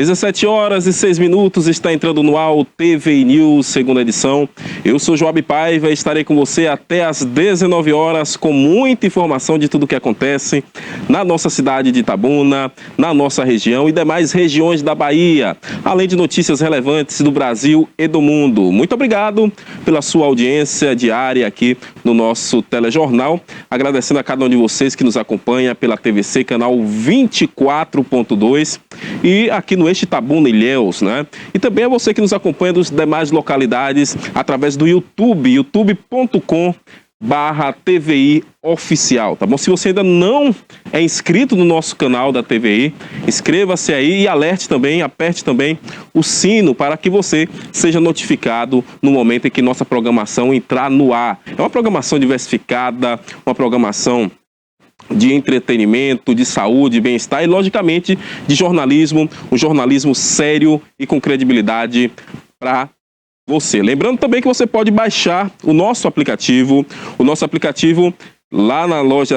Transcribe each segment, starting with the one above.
17h06, está entrando no ar o TVI News, segunda edição. Eu sou Joab Paiva e estarei com você até às 19 horas com muita informação de tudo o que acontece na nossa cidade de Itabuna, na nossa região e demais regiões da Bahia, além de notícias relevantes do Brasil e do mundo. Muito obrigado pela sua audiência diária aqui no nosso telejornal. Agradecendo a cada um de vocês que nos acompanha pela TVC, canal 24.2 e aqui no eixo Itabuna e Ilhéus, né? E também a você que nos acompanha das demais localidades através do YouTube, youtube.com/TVI Oficial, tá bom? Se você ainda não é inscrito no nosso canal da TVI, inscreva-se aí e aperte também o sino para que você seja notificado no momento em que nossa programação entrar no ar. É uma programação diversificada, uma programação de entretenimento, de saúde, bem-estar e, logicamente, de jornalismo, um jornalismo sério e com credibilidade para você. Lembrando também que você pode baixar o nosso aplicativo lá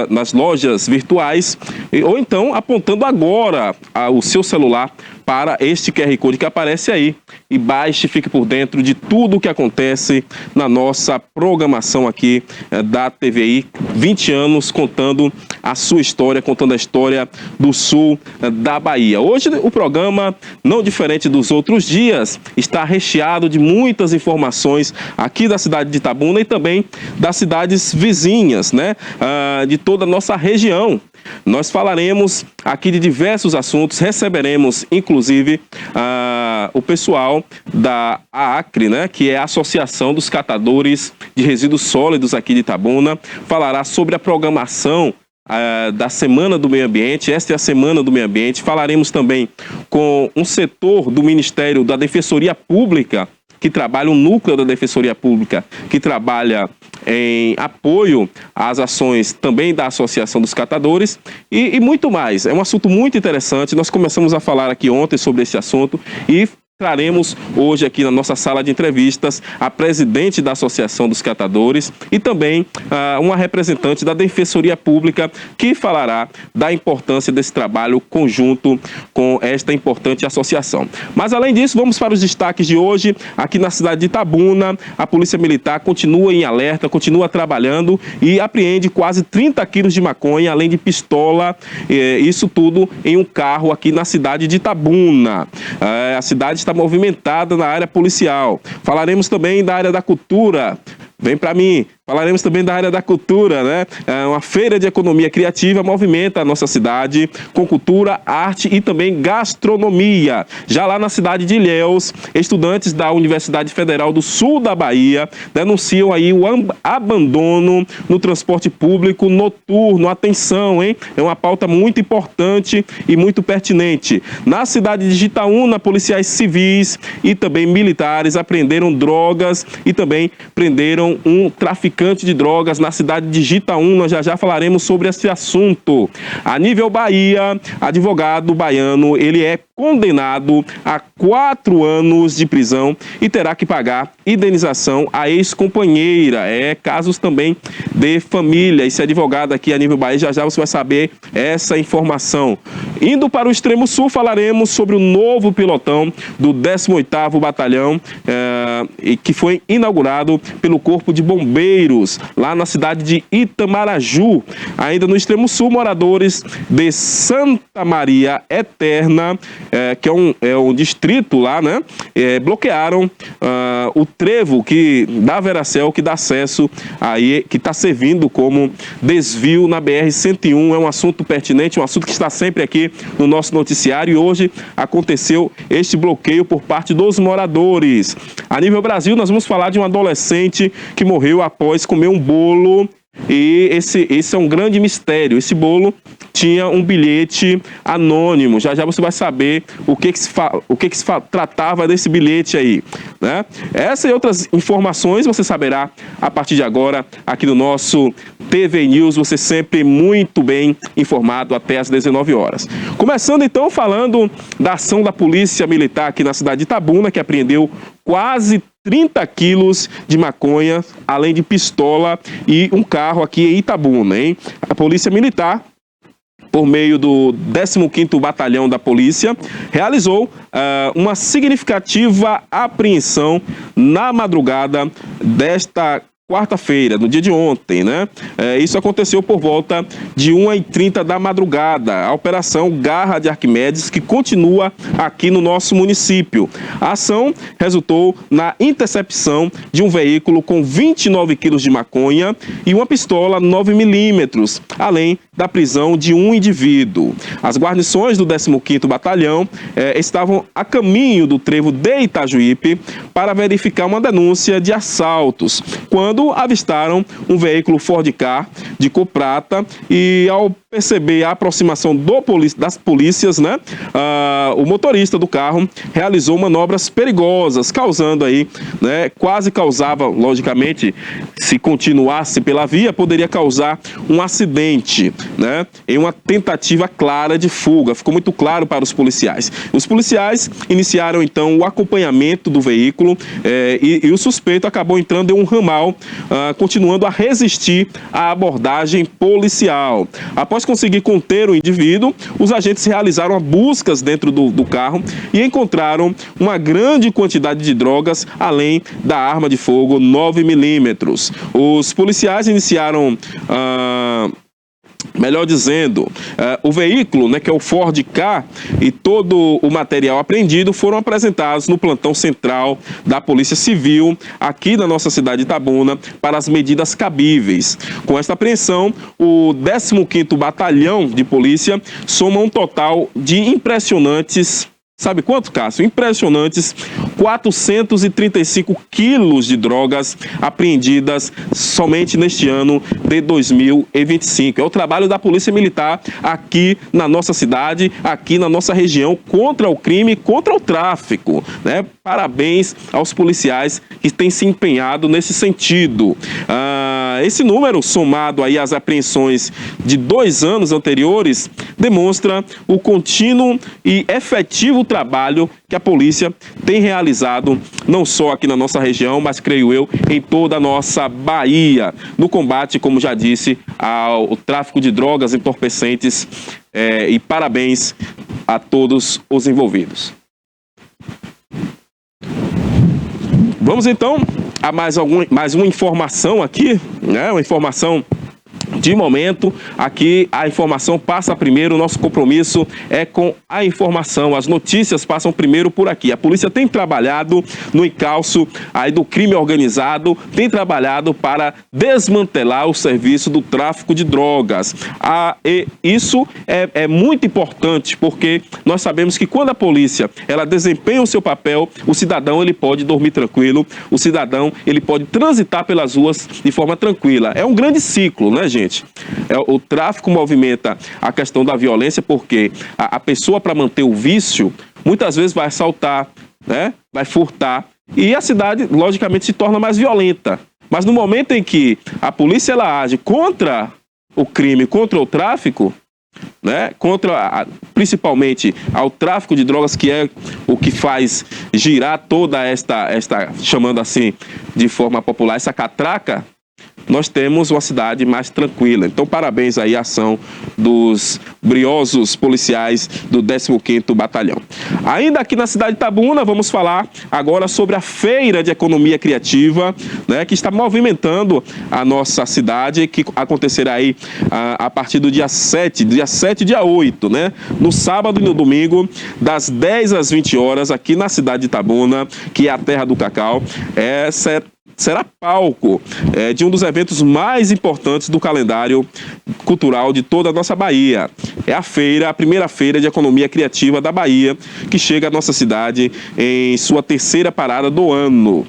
nas lojas virtuais, ou então apontando agora o seu celular para este QR Code que aparece aí e baixe, fique por dentro de tudo o que acontece na nossa programação aqui da TVI, 20 anos contando a sua história, contando a história do sul da Bahia. Hoje o programa, não diferente dos outros dias, está recheado de muitas informações aqui da cidade de Itabuna e também das cidades vizinhas, né? De toda a nossa região. Nós falaremos aqui de diversos assuntos, receberemos inclusive o pessoal da AACRE, né, que é a Associação dos Catadores de Resíduos Sólidos aqui de Itabuna, falará sobre a programação da Semana do Meio Ambiente. Esta é a Semana do Meio Ambiente. Falaremos também com um setor do Ministério da Defensoria Pública, que trabalha, um núcleo da Defensoria Pública, que trabalha em apoio às ações também da Associação dos Catadores e muito mais. É um assunto muito interessante. Nós começamos a falar aqui ontem sobre esse assunto e traremos hoje aqui na nossa sala de entrevistas a presidente da Associação dos Catadores e também uma representante da Defensoria Pública que falará da importância desse trabalho conjunto com esta importante associação. Mas além disso, vamos para os destaques de hoje. Aqui na cidade de Itabuna, a Polícia Militar continua em alerta, continua trabalhando e apreende quase 30 quilos de maconha, além de pistola, isso tudo em um carro aqui na cidade de Itabuna. A cidade está movimentada na área policial. Falaremos também da área da cultura. Vem para mim. Falaremos também da área da cultura, né? Uma feira de economia criativa movimenta a nossa cidade com cultura, arte e também gastronomia. Já lá na cidade de Ilhéus, estudantes da Universidade Federal do Sul da Bahia denunciam aí o abandono no transporte público noturno. Atenção, hein? É uma pauta muito importante e muito pertinente. Na cidade de Jitaúna, policiais civis e também militares apreenderam drogas e também prenderam um traficante de drogas na cidade de Jitaúna. Já falaremos sobre esse assunto. A nível Bahia, advogado baiano, ele é condenado a 4 anos de prisão e terá que pagar indenização à ex-companheira. Casos também de família. Esse advogado aqui a nível Bahia, já você vai saber essa informação. Indo para o extremo sul, falaremos sobre o novo pilotão do 18º Batalhão, que foi inaugurado pelo Corpo de Bombeiros, lá na cidade de Itamaraju. Ainda no extremo sul, moradores de Santa Maria Eterna, que é um distrito lá, né? Bloquearam o trevo da Veracel, que dá acesso aí, que está servindo como desvio na BR-101. É um assunto pertinente, um assunto que está sempre aqui no nosso noticiário, e hoje aconteceu este bloqueio por parte dos moradores. A nível Brasil, nós vamos falar de um adolescente que morreu após comer um bolo. E esse é um grande mistério. Esse bolo tinha um bilhete anônimo. Já você vai saber o que se tratava desse bilhete aí, né? Essa e outras informações você saberá a partir de agora aqui no nosso TV News. Você sempre muito bem informado até às 19 horas. Começando então falando da ação da Polícia Militar aqui na cidade de Itabuna, que apreendeu quase 30 quilos de maconha, além de pistola e um carro aqui em Itabuna, hein? A Polícia Militar por meio do 15º Batalhão da Polícia, realizou uma significativa apreensão na madrugada desta quarta-feira, no dia de ontem, né? Isso aconteceu por volta de 1h30 da madrugada. A operação Garra de Arquimedes, que continua aqui no nosso município. A ação resultou na intercepção de um veículo com 29 quilos de maconha e uma pistola 9mm, além da prisão de um indivíduo. As guarnições do 15º Batalhão estavam a caminho do trevo de Itajuípe para verificar uma denúncia de assaltos, quando avistaram um veículo Ford Ka de cor prata e, ao perceber a aproximação das polícias, né, o motorista do carro realizou manobras perigosas, causando aí, né, quase causava, logicamente, se continuasse pela via, poderia causar um acidente, né, em uma tentativa clara de fuga. Ficou muito claro para os policiais. Os policiais iniciaram então o acompanhamento do veículo e o suspeito acabou entrando em um ramal, continuando a resistir à abordagem policial. Após conseguir conter o indivíduo, os agentes realizaram buscas dentro do carro e encontraram uma grande quantidade de drogas, além da arma de fogo 9mm. Os policiais iniciaram melhor dizendo, o veículo, né, que é o Ford Ka, e todo o material apreendido foram apresentados no plantão central da Polícia Civil, aqui na nossa cidade de Itabuna, para as medidas cabíveis. Com esta apreensão, o 15º Batalhão de Polícia soma um total de impressionantes... Sabe quanto, Cássio? Impressionantes 435 quilos de drogas apreendidas somente neste ano de 2025. É o trabalho da Polícia Militar aqui na nossa cidade, aqui na nossa região, contra o crime, contra o tráfico, né? Parabéns aos policiais que têm se empenhado nesse sentido. Esse número, somado aí às apreensões de 2 anos anteriores, demonstra o contínuo e efetivo trabalho que a polícia tem realizado, não só aqui na nossa região, mas, creio eu, em toda a nossa Bahia, no combate, como já disse, ao tráfico de drogas entorpecentes, e parabéns a todos os envolvidos. Vamos então a mais uma informação aqui, né? Uma informação de momento. Aqui a informação passa primeiro, o nosso compromisso é com a informação, as notícias passam primeiro por aqui. A polícia tem trabalhado no encalço aí do crime organizado, tem trabalhado para desmantelar o serviço do tráfico de drogas. E isso é muito importante, porque nós sabemos que quando a polícia ela desempenha o seu papel, o cidadão ele pode dormir tranquilo, o cidadão ele pode transitar pelas ruas de forma tranquila. É um grande ciclo, né, gente? O tráfico movimenta a questão da violência, porque a pessoa, para manter o vício, muitas vezes vai assaltar, né? Vai furtar, e a cidade, logicamente, se torna mais violenta. Mas no momento em que a polícia ela age contra o crime, contra o tráfico, né? Principalmente ao tráfico de drogas, que é o que faz girar toda esta, chamando assim de forma popular, essa catraca, nós temos uma cidade mais tranquila. Então, parabéns aí à ação dos briosos policiais do 15º Batalhão. Ainda aqui na cidade de Itabuna, vamos falar agora sobre a Feira de Economia Criativa, né, que está movimentando a nossa cidade, que acontecerá aí a partir do dia 7 e dia 8, né, no sábado e no domingo, das 10 às 20 horas, aqui na cidade de Itabuna, que é a terra do cacau. Será palco de um dos eventos mais importantes do calendário cultural de toda a nossa Bahia. É a primeira feira de economia criativa da Bahia, que chega à nossa cidade em sua 3ª parada do ano.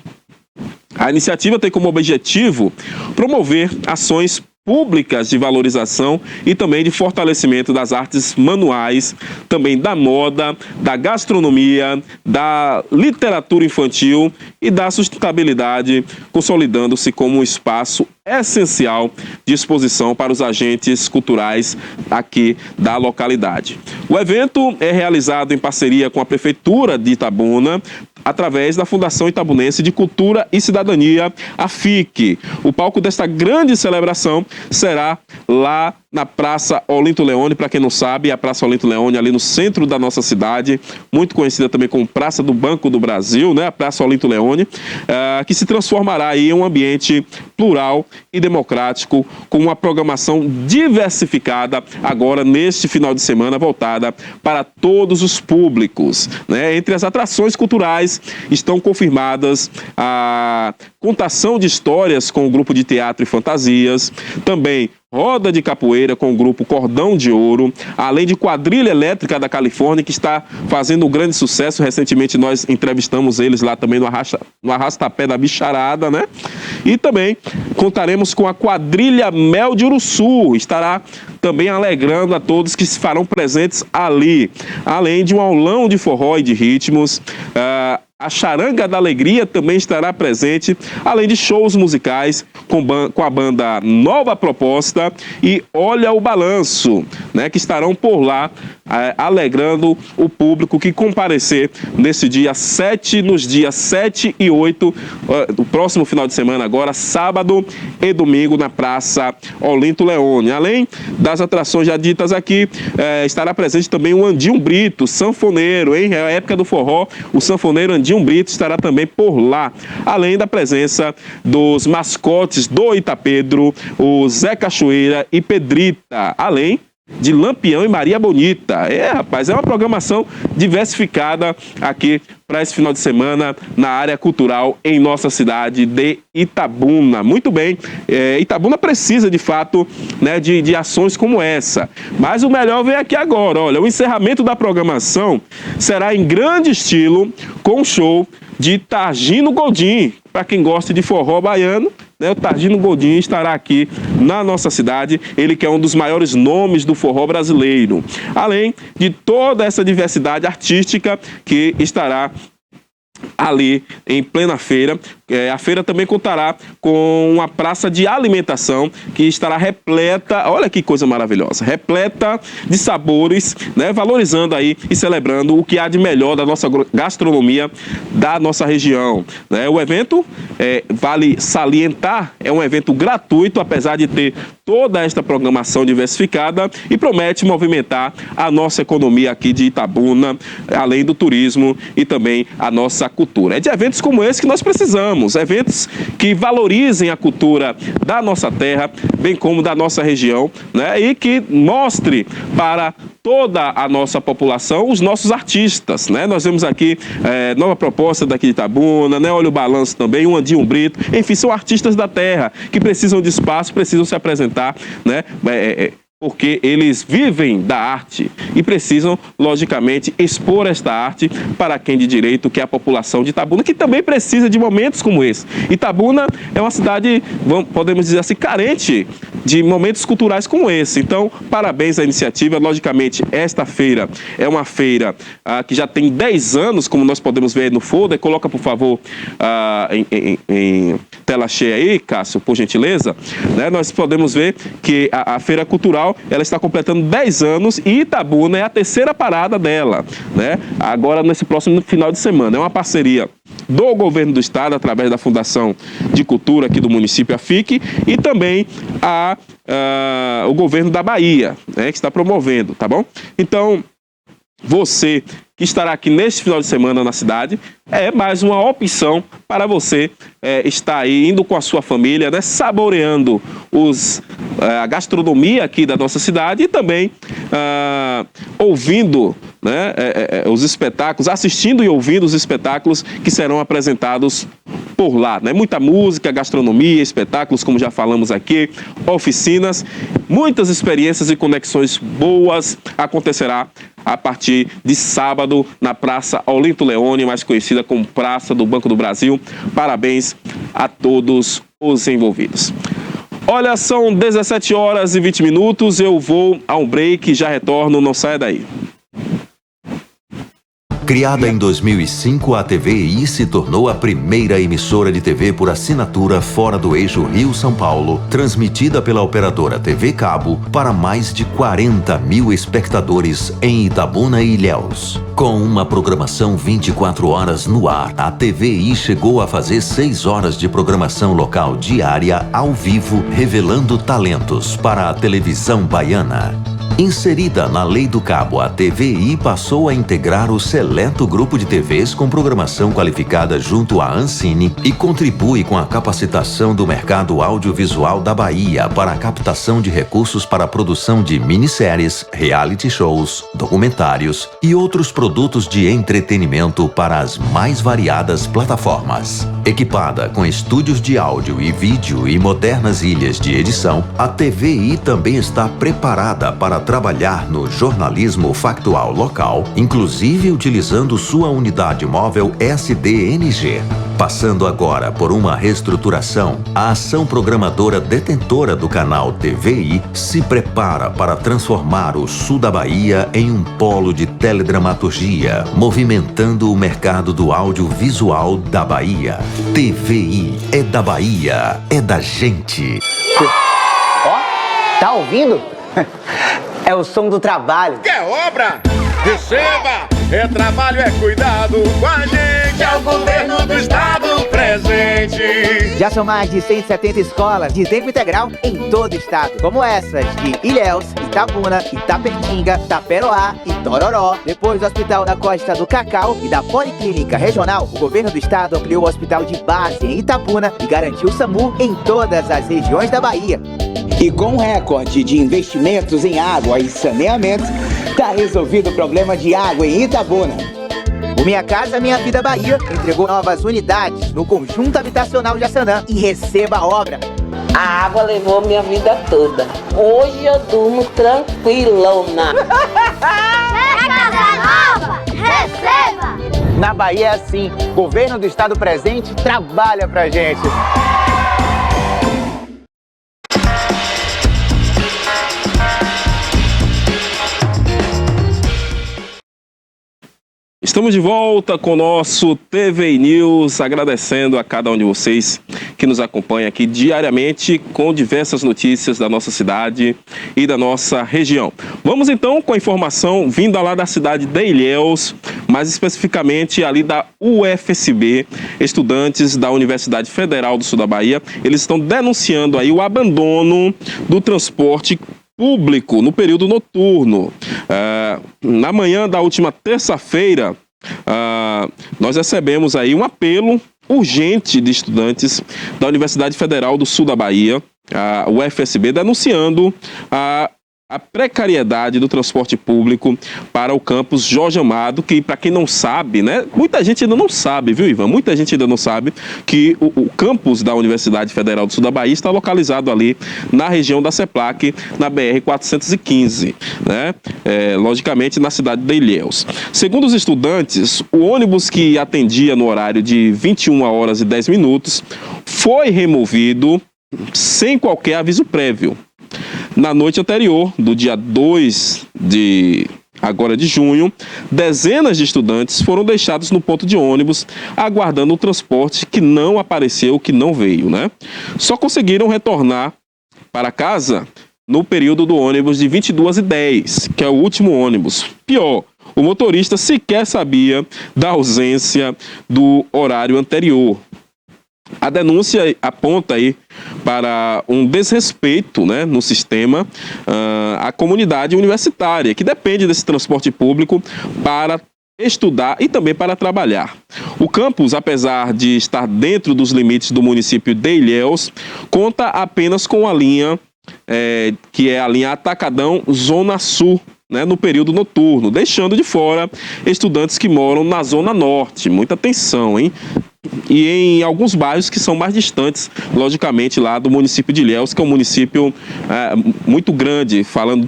A iniciativa tem como objetivo promover ações públicas de valorização e também de fortalecimento das artes manuais, também da moda, da gastronomia, da literatura infantil e da sustentabilidade, consolidando-se como um espaço essencial de exposição para os agentes culturais aqui da localidade. O evento é realizado em parceria com a Prefeitura de Itabuna, através da Fundação Itabunense de Cultura e Cidadania, a FIC. O palco desta grande celebração será lá na Praça Olinto Leone. Para quem não sabe, a Praça Olinto Leone ali no centro da nossa cidade, muito conhecida também como Praça do Banco do Brasil, né? A Praça Olinto Leone, que se transformará aí em um ambiente plural e democrático, com uma programação diversificada agora neste final de semana, voltada para todos os públicos, né? Entre as atrações culturais estão confirmadas a contação de histórias com o grupo de teatro e fantasias, também roda de capoeira com o grupo Cordão de Ouro, além de quadrilha elétrica da Califórnia, que está fazendo um grande sucesso. Recentemente nós entrevistamos eles lá também no Arrastapé da Bicharada, né? E também contaremos com a quadrilha Mel de Uruçu, estará também alegrando a todos que se farão presentes ali, além de um aulão de forró e de ritmos. A Charanga da Alegria também estará presente, além de shows musicais com a banda Nova Proposta e Olha o Balanço, né, que estarão por lá alegrando o público que comparecer nesse dia 7, nos dias 7 e 8, do próximo final de semana agora, sábado e domingo, na Praça Olinto Leone. Além das atrações já ditas aqui, estará presente também o Andinho Brito, sanfoneiro, hein? É a época do forró, o sanfoneiro Andinho Brito estará também por lá, além da presença dos mascotes do Itapedro, o Zé Cachoeira e Pedrita, além de Lampião e Maria Bonita. Rapaz, é uma programação diversificada aqui para esse final de semana na área cultural em nossa cidade de Itabuna. Muito bem, Itabuna precisa de fato, né, de ações como essa, mas o melhor vem aqui agora. Olha, o encerramento da programação será em grande estilo, com o show de Targino Godin. Para quem gosta de forró baiano, né, o Targino Godin estará aqui na nossa cidade, ele que é um dos maiores nomes do forró brasileiro, além de toda essa diversidade artística que estará ali em plena feira. A feira também contará com uma praça de alimentação que estará repleta, olha que coisa maravilhosa, repleta de sabores, né, valorizando aí e celebrando o que há de melhor da nossa gastronomia da nossa região, né? O evento, vale salientar, é um evento gratuito, apesar de ter toda esta programação diversificada, e promete movimentar a nossa economia aqui de Itabuna, além do turismo e também a nossa cultura. É de eventos como esse que nós precisamos, eventos que valorizem a cultura da nossa terra, bem como da nossa região, né? E que mostre para toda a nossa população os nossos artistas, né? Nós vemos aqui Nova Proposta daqui de Itabuna, né? Olha o Balanço também, o Andinho Brito, enfim, são artistas da terra que precisam de espaço, precisam se apresentar, né? Porque eles vivem da arte e precisam, logicamente, expor esta arte para quem de direito, que é a população de Itabuna, que também precisa de momentos como esse. Itabuna é uma cidade, podemos dizer assim, carente de momentos culturais como esse. Então, parabéns à iniciativa. Logicamente, esta feira é uma feira que já tem 10 anos, como nós podemos ver aí no folder. Coloca, por favor, em tela cheia aí, Cássio, por gentileza. Né? Nós podemos ver que a feira cultural, ela está completando 10 anos e Itabuna é a terceira parada dela, né? Agora, nesse próximo final de semana. É uma parceria do governo do estado, através da Fundação de Cultura aqui do município, a FIC, e também o governo da Bahia, né, que está promovendo, tá bom? Então, você que estará aqui neste final de semana na cidade, é mais uma opção para você estar aí indo com a sua família, né, saboreando a gastronomia aqui da nossa cidade e também ouvindo, né, os espetáculos, assistindo e ouvindo os espetáculos que serão apresentados por lá, né? Muita música, gastronomia, espetáculos, como já falamos aqui, oficinas, muitas experiências e conexões boas acontecerá a partir de sábado na Praça Olinto Leone, mais conhecida como Praça do Banco do Brasil. Parabéns a todos os envolvidos. Olha, são 17 horas e 20 minutos, eu vou a um break e já retorno, não saia daí. Criada em 2005, a TVI se tornou a primeira emissora de TV por assinatura fora do eixo Rio-São Paulo, transmitida pela operadora TV Cabo para mais de 40 mil espectadores em Itabuna e Ilhéus. Com uma programação 24 horas no ar, a TVI chegou a fazer 6 horas de programação local diária ao vivo, revelando talentos para a televisão baiana. Inserida na Lei do Cabo, a TVI passou a integrar o seleto grupo de TVs com programação qualificada junto à Ancine e contribui com a capacitação do mercado audiovisual da Bahia para a captação de recursos para a produção de minisséries, reality shows, documentários e outros produtos de entretenimento para as mais variadas plataformas. Equipada com estúdios de áudio e vídeo e modernas ilhas de edição, a TVI também está preparada para trabalhar no jornalismo factual local, inclusive utilizando sua unidade móvel SDNG. Passando agora por uma reestruturação, a ação programadora detentora do canal TVI se prepara para transformar o sul da Bahia em um polo de teledramaturgia, movimentando o mercado do audiovisual da Bahia. TVI é da Bahia, é da gente. Ó, tá ouvindo? É o som do trabalho. Quer obra? Receba! É trabalho, é cuidado com a gente. É o governo do estado presente. Já são mais de 170 escolas de tempo integral em todo o estado, como essas de Ilhéus, Itabuna, Itapetinga, Taperoá e Tororó. Depois do Hospital da Costa do Cacau e da Policlínica Regional, o governo do estado ampliou o hospital de base em Itabuna e garantiu o SAMU em todas as regiões da Bahia. E com um recorde de investimentos em água e saneamento, está resolvido o problema de água em Itabuna. O Minha Casa Minha Vida Bahia entregou novas unidades no conjunto habitacional de Assanã e receba a obra. A água levou minha vida toda. Hoje eu durmo tranquilona. Quer casa nova? Receba! Na Bahia é assim, o governo do estado presente trabalha pra gente. Estamos de volta com o nosso TV News, agradecendo a cada um de vocês que nos acompanha aqui diariamente com diversas notícias da nossa cidade e da nossa região. Vamos então com a informação vinda lá da cidade de Ilhéus, mais especificamente ali da UFSB. Estudantes da Universidade Federal do Sul da Bahia, eles estão denunciando aí o abandono do transporte público no período noturno. Na manhã da última terça-feira, nós recebemos aí um apelo urgente de estudantes da Universidade Federal do Sul da Bahia, a UFSB, denunciando a precariedade do transporte público para o campus Jorge Amado, que, para quem não sabe, né? Muita gente ainda não sabe, viu, Ivan? Muita gente ainda não sabe que o campus da Universidade Federal do Sul da Bahia está localizado ali na região da CEPLAC, na BR-415, né? Logicamente, na cidade de Ilhéus. Segundo os estudantes, o ônibus que atendia no horário de 21 horas e 10 minutos foi removido sem qualquer aviso prévio. Na noite anterior, do dia 2 de junho, dezenas de estudantes foram deixados no ponto de ônibus, aguardando o transporte que não apareceu, que não veio, né? Só conseguiram retornar para casa no período do ônibus de 22h10, que é o último ônibus. Pior, o motorista sequer sabia da ausência do horário anterior. A denúncia aponta aí para um desrespeito, né, no sistema à comunidade universitária, que depende desse transporte público para estudar e também para trabalhar. O campus, apesar de estar dentro dos limites do município de Ilhéus, conta apenas com a linha, que é a linha Atacadão Zona Sul, né, no período noturno, deixando de fora estudantes que moram na Zona Norte. Muita atenção, hein? E em alguns bairros que são mais distantes, logicamente, lá do município de Ilhéus, que é um município muito grande, falando do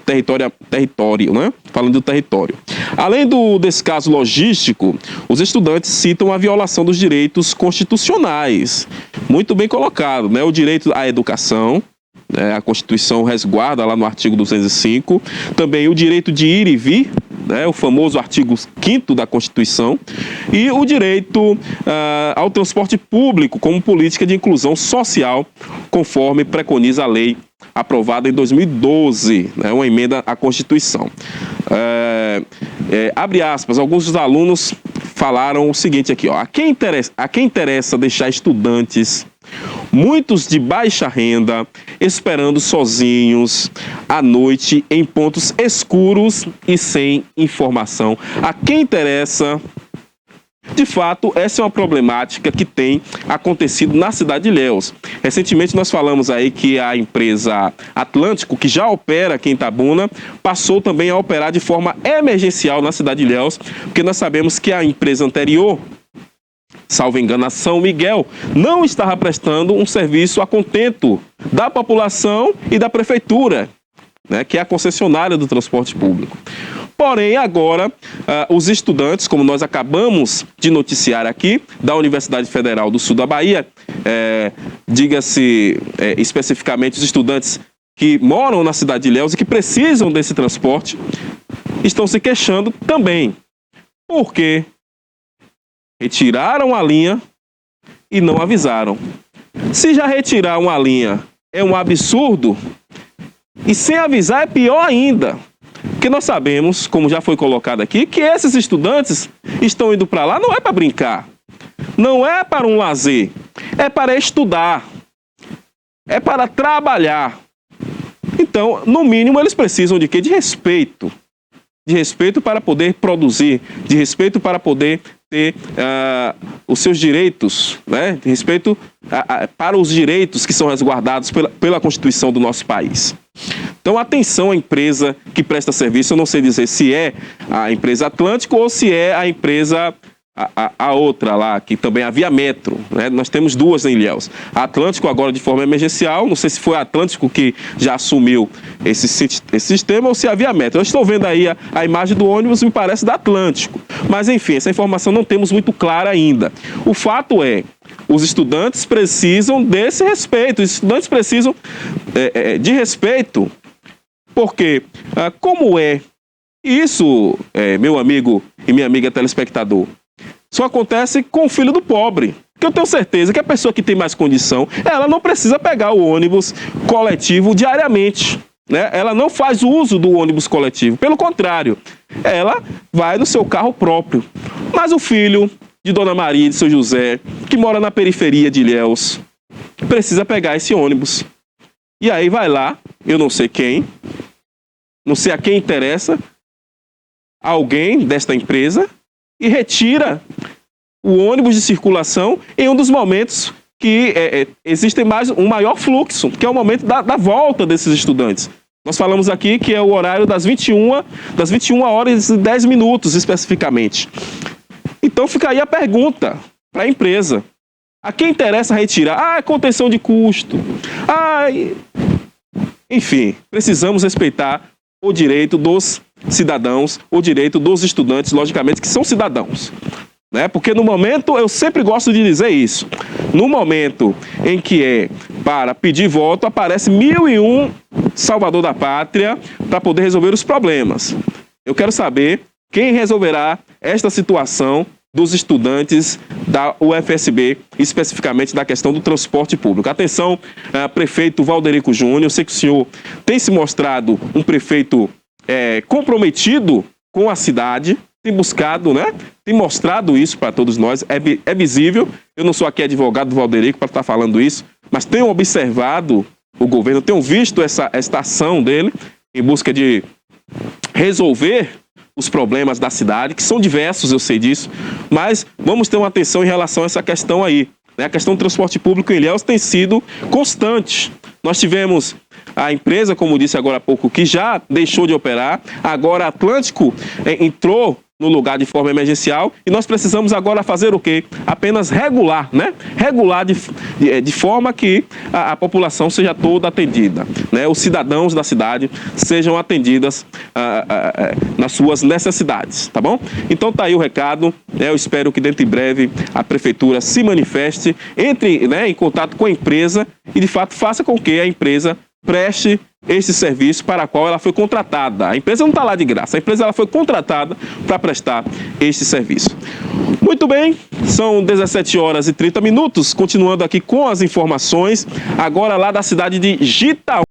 território, né? Falando do território. Além desse caso logístico, os estudantes citam a violação dos direitos constitucionais. Muito bem colocado, né? O direito à educação, a Constituição resguarda lá no artigo 205, também o direito de ir e vir, né, o famoso artigo 5º da Constituição, e o direito ao transporte público como política de inclusão social, conforme preconiza a lei aprovada em 2012, né, uma emenda à Constituição. Abre aspas, alguns dos alunos falaram o seguinte aqui, ó, a quem interessa deixar estudantes, muitos de baixa renda, esperando sozinhos à noite em pontos escuros e sem informação. A quem interessa... De fato, essa é uma problemática que tem acontecido na cidade de Ilhéus. Recentemente nós falamos aí que a empresa Atlântico, que já opera aqui em Itabuna, passou também a operar de forma emergencial na cidade de Ilhéus, porque nós sabemos que a empresa anterior, salvo engano, a São Miguel, não estava prestando um serviço a contento da população e da prefeitura, né, que é a concessionária do transporte público. Porém, agora, os estudantes, como nós acabamos de noticiar aqui, da Universidade Federal do Sul da Bahia, diga-se especificamente os estudantes que moram na cidade de Ilhéus e que precisam desse transporte, estão se queixando também. Porque retiraram a linha e não avisaram. Se já retirar uma linha é um absurdo, e sem avisar é pior ainda. Porque nós sabemos, como já foi colocado aqui, que esses estudantes estão indo para lá não é para brincar, não é para um lazer, é para estudar, é para trabalhar. Então, no mínimo, eles precisam de quê? De respeito. De respeito para poder produzir, de respeito para poder ter os seus direitos, né? De respeito para os direitos que são resguardados pela Constituição do nosso país. Então, atenção à empresa que presta serviço. Eu não sei dizer se é a empresa Atlântico ou se é a empresa, a outra lá, que também é a Via Metro, né? Nós temos duas em Ilhéus. A Atlântico agora de forma emergencial, não sei se foi a Atlântico que já assumiu esse sistema ou se é a Via Metro. Eu estou vendo aí a imagem do ônibus, me parece da Atlântico. Mas, enfim, essa informação não temos muito clara ainda. O fato é, os estudantes precisam desse respeito, os estudantes precisam de respeito, porque como isso, meu amigo e minha amiga telespectador, só acontece com o filho do pobre. Porque eu tenho certeza que a pessoa que tem mais condição, ela não precisa pegar o ônibus coletivo diariamente, né? Ela não faz uso do ônibus coletivo, pelo contrário, ela vai no seu carro próprio. Mas o filho de Dona Maria e de Seu José, que mora na periferia de Ilhéus, precisa pegar esse ônibus. E aí vai lá, eu não sei quem, não sei a quem interessa, alguém desta empresa, e retira o ônibus de circulação em um dos momentos que existe um maior fluxo, que é o momento da volta desses estudantes. Nós falamos aqui que é o horário das 21 horas e 10 minutos, especificamente. Então fica aí a pergunta para a empresa. A quem interessa retirar? Contenção de custo. Enfim, precisamos respeitar o direito dos cidadãos, o direito dos estudantes, logicamente, que são cidadãos. Né? Porque no momento, eu sempre gosto de dizer isso, no momento em que é para pedir voto, aparece 1001 salvador da pátria para poder resolver os problemas. Eu quero saber quem resolverá esta situação dos estudantes da UFSB, especificamente da questão do transporte público. Atenção, prefeito Valderico Júnior, eu sei que o senhor tem se mostrado um prefeito comprometido com a cidade, tem buscado, né? Tem mostrado isso para todos nós, é visível. Eu não sou aqui advogado do Valderico para estar falando isso, mas tenho observado o governo, tenho visto esta ação dele em busca de resolver os problemas da cidade, que são diversos, eu sei disso, mas vamos ter uma atenção em relação a essa questão aí. Né? A questão do transporte público em Ilhéus tem sido constante. Nós tivemos a empresa, como disse agora há pouco, que já deixou de operar, agora a Atlântico entrou no lugar de forma emergencial e nós precisamos agora fazer o quê? Apenas regular, né? Regular de forma que a população seja toda atendida, né? Os cidadãos da cidade sejam atendidas nas suas necessidades, tá bom? Então tá aí o recado, né? Eu espero que dentro de breve a prefeitura se manifeste, entre, né, em contato com a empresa e de fato faça com que a empresa preste este serviço para o qual ela foi contratada. A empresa não está lá de graça, a empresa ela foi contratada para prestar este serviço. Muito bem, são 17 horas e 30 minutos, continuando aqui com as informações, agora lá da cidade de Jitaúna.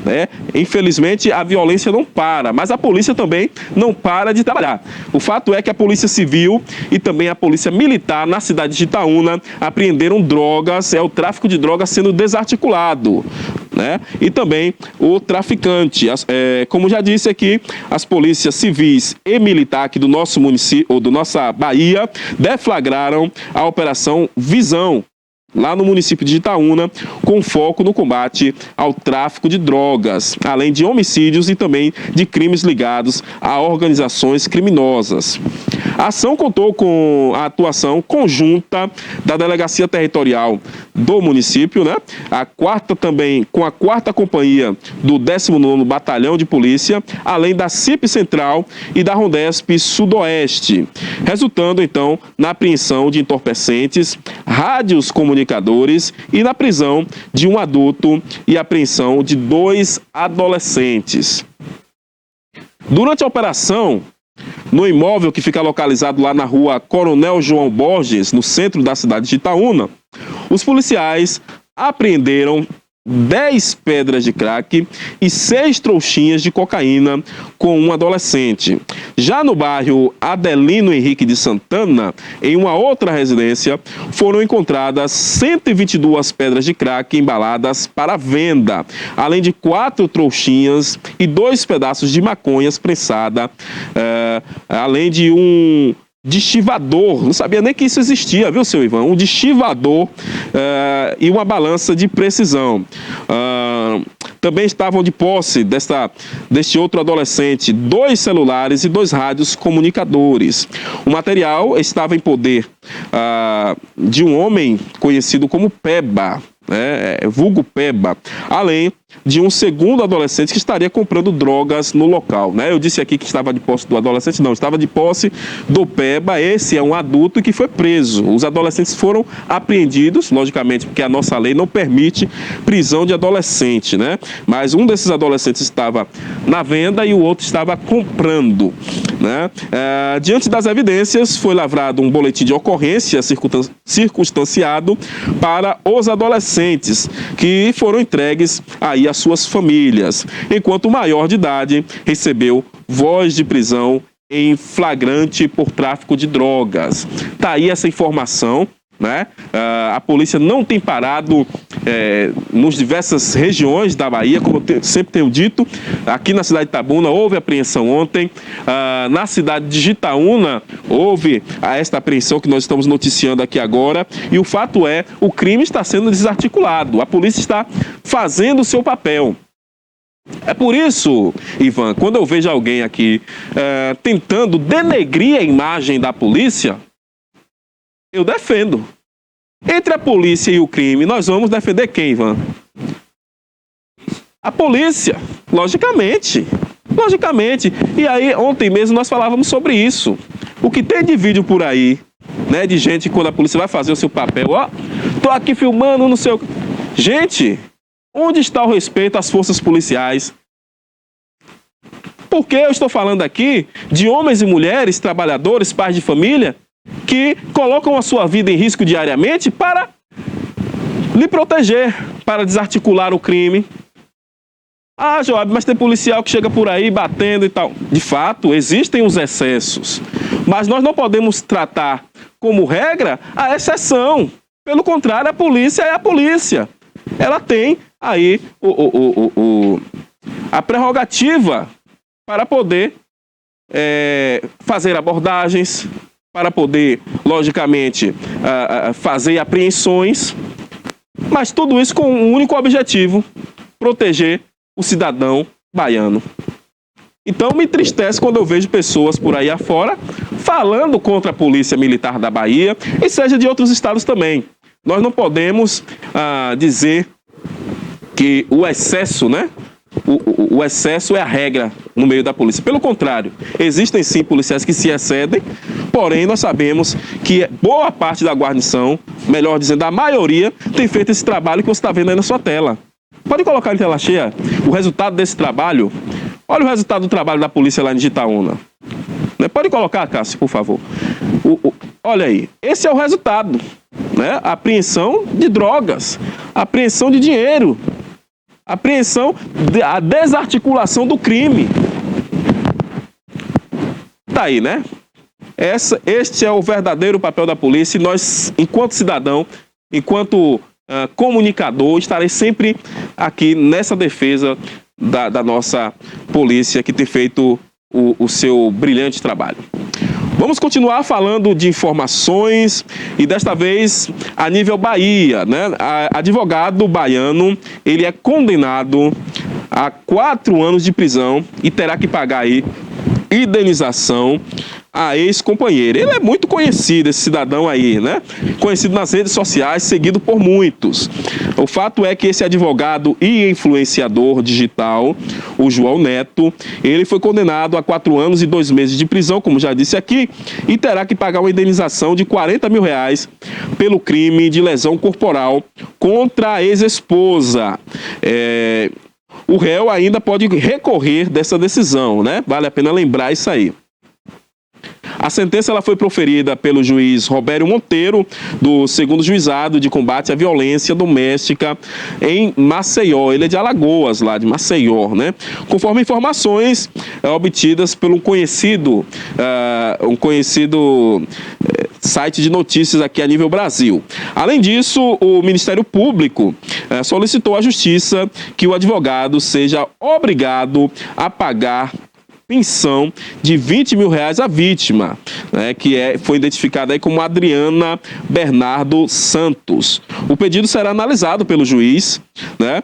Né? Infelizmente a violência não para, mas a polícia também não para de trabalhar. O fato é que a Polícia Civil e também a Polícia Militar na cidade de Itaúna apreenderam drogas, o tráfico de drogas sendo desarticulado, né? E também o traficante. Como já disse aqui, as polícias civis e militar aqui do nosso município, ou do nossa Bahia, deflagraram a Operação Visão, lá no município de Itaúna, com foco no combate ao tráfico de drogas, além de homicídios e também de crimes ligados a organizações criminosas. A ação contou com a atuação conjunta da Delegacia Territorial do município, né? Com a 4ª Companhia do 19º Batalhão de Polícia, além da CIP Central e da Rondesp Sudoeste, resultando então na apreensão de entorpecentes, rádios comunicadores e na prisão de um adulto e apreensão de 2 adolescentes. Durante a operação, no imóvel que fica localizado lá na rua Coronel João Borges, no centro da cidade de Itaúna, os policiais apreenderam 10 pedras de crack e 6 trouxinhas de cocaína com um adolescente. Já no bairro Adelino Henrique de Santana, em uma outra residência, foram encontradas 122 pedras de crack embaladas para venda, além de 4 trouxinhas e 2 pedaços de maconhas prensada, além de um destivador, não sabia nem que isso existia, viu, seu Ivan? Um destivador e uma balança de precisão. Também estavam de posse deste outro adolescente 2 celulares e 2 rádios comunicadores. O material estava em poder de um homem conhecido como Peba, vulgo Peba, além de um segundo adolescente que estaria comprando drogas no local, né? Eu disse aqui que estava de posse do adolescente, não, estava de posse do Peba. Esse é um adulto que foi preso. Os adolescentes foram apreendidos, logicamente, porque a nossa lei não permite prisão de adolescente, né? Mas um desses adolescentes estava na venda e o outro estava comprando, né? Diante das evidências, foi lavrado um boletim de ocorrência circunstanciado para os adolescentes, que foram entregues aí às suas famílias, enquanto o maior de idade recebeu voz de prisão em flagrante por tráfico de drogas. Tá aí essa informação, né? A polícia não tem parado nas diversas regiões da Bahia, como eu sempre tenho dito. Aqui na cidade de Itabuna houve apreensão ontem, na cidade de Jitaúna houve esta apreensão que nós estamos noticiando aqui agora, e o fato é, o crime está sendo desarticulado, a polícia está fazendo o seu papel. É por isso, Ivan, quando eu vejo alguém aqui tentando denegrir a imagem da polícia, eu defendo. Entre a polícia e o crime, nós vamos defender quem, Ivan? A polícia, logicamente. Logicamente. E aí, ontem mesmo nós falávamos sobre isso. O que tem de vídeo por aí, né, de gente quando a polícia vai fazer o seu papel, tô aqui filmando no seu... Gente, onde está o respeito às forças policiais? Porque eu estou falando aqui de homens e mulheres, trabalhadores, pais de família, que colocam a sua vida em risco diariamente para lhe proteger, para desarticular o crime. Joab, mas tem policial que chega por aí batendo e tal. De fato, existem os excessos, mas nós não podemos tratar como regra a exceção. Pelo contrário, a polícia é a polícia. Ela tem aí a prerrogativa para poder fazer abordagens, para poder, logicamente, fazer apreensões, mas tudo isso com um único objetivo: proteger o cidadão baiano. Então me entristece quando eu vejo pessoas por aí afora falando contra a Polícia Militar da Bahia, e seja de outros estados também. Nós não podemos dizer que o excesso, né? O excesso é a regra no meio da polícia. Pelo contrário, existem sim policiais que se excedem, porém nós sabemos que boa parte da guarnição, melhor dizendo, a maioria, tem feito esse trabalho que você está vendo aí na sua tela. Pode colocar em tela cheia o resultado desse trabalho. Olha o resultado do trabalho da polícia lá em Itaúna. Né? Pode colocar, Cássio, por favor. Olha aí, esse é o resultado. Né? Apreensão de drogas, apreensão de dinheiro, apreensão, a desarticulação do crime. Tá aí, né? Este é o verdadeiro papel da polícia e nós, enquanto cidadão, enquanto comunicador, estarei sempre aqui nessa defesa da nossa polícia que tem feito o seu brilhante trabalho. Vamos continuar falando de informações e desta vez a nível Bahia, né? Advogado baiano, ele é condenado a 4 anos de prisão e terá que pagar aí indenização a ex-companheira. Ele é muito conhecido, esse cidadão aí, né? Conhecido nas redes sociais, seguido por muitos. O fato é que esse advogado e influenciador digital, o João Neto, ele foi condenado a 4 anos e 2 meses de prisão, como já disse aqui, e terá que pagar uma indenização de R$40 mil pelo crime de lesão corporal contra a ex-esposa. O réu ainda pode recorrer dessa decisão, né? Vale a pena lembrar isso aí. A sentença ela foi proferida pelo juiz Robério Monteiro, do 2º Juizado de Combate à Violência Doméstica em Maceió. Ele é de Alagoas, lá de Maceió, né? Conforme informações obtidas pelo conhecido site de notícias aqui a nível Brasil. Além disso, o Ministério Público solicitou à Justiça que o advogado seja obrigado a pagar pensão de R$20 mil à vítima, né, que foi identificada aí como Adriana Bernardo Santos. O pedido será analisado pelo juiz, né?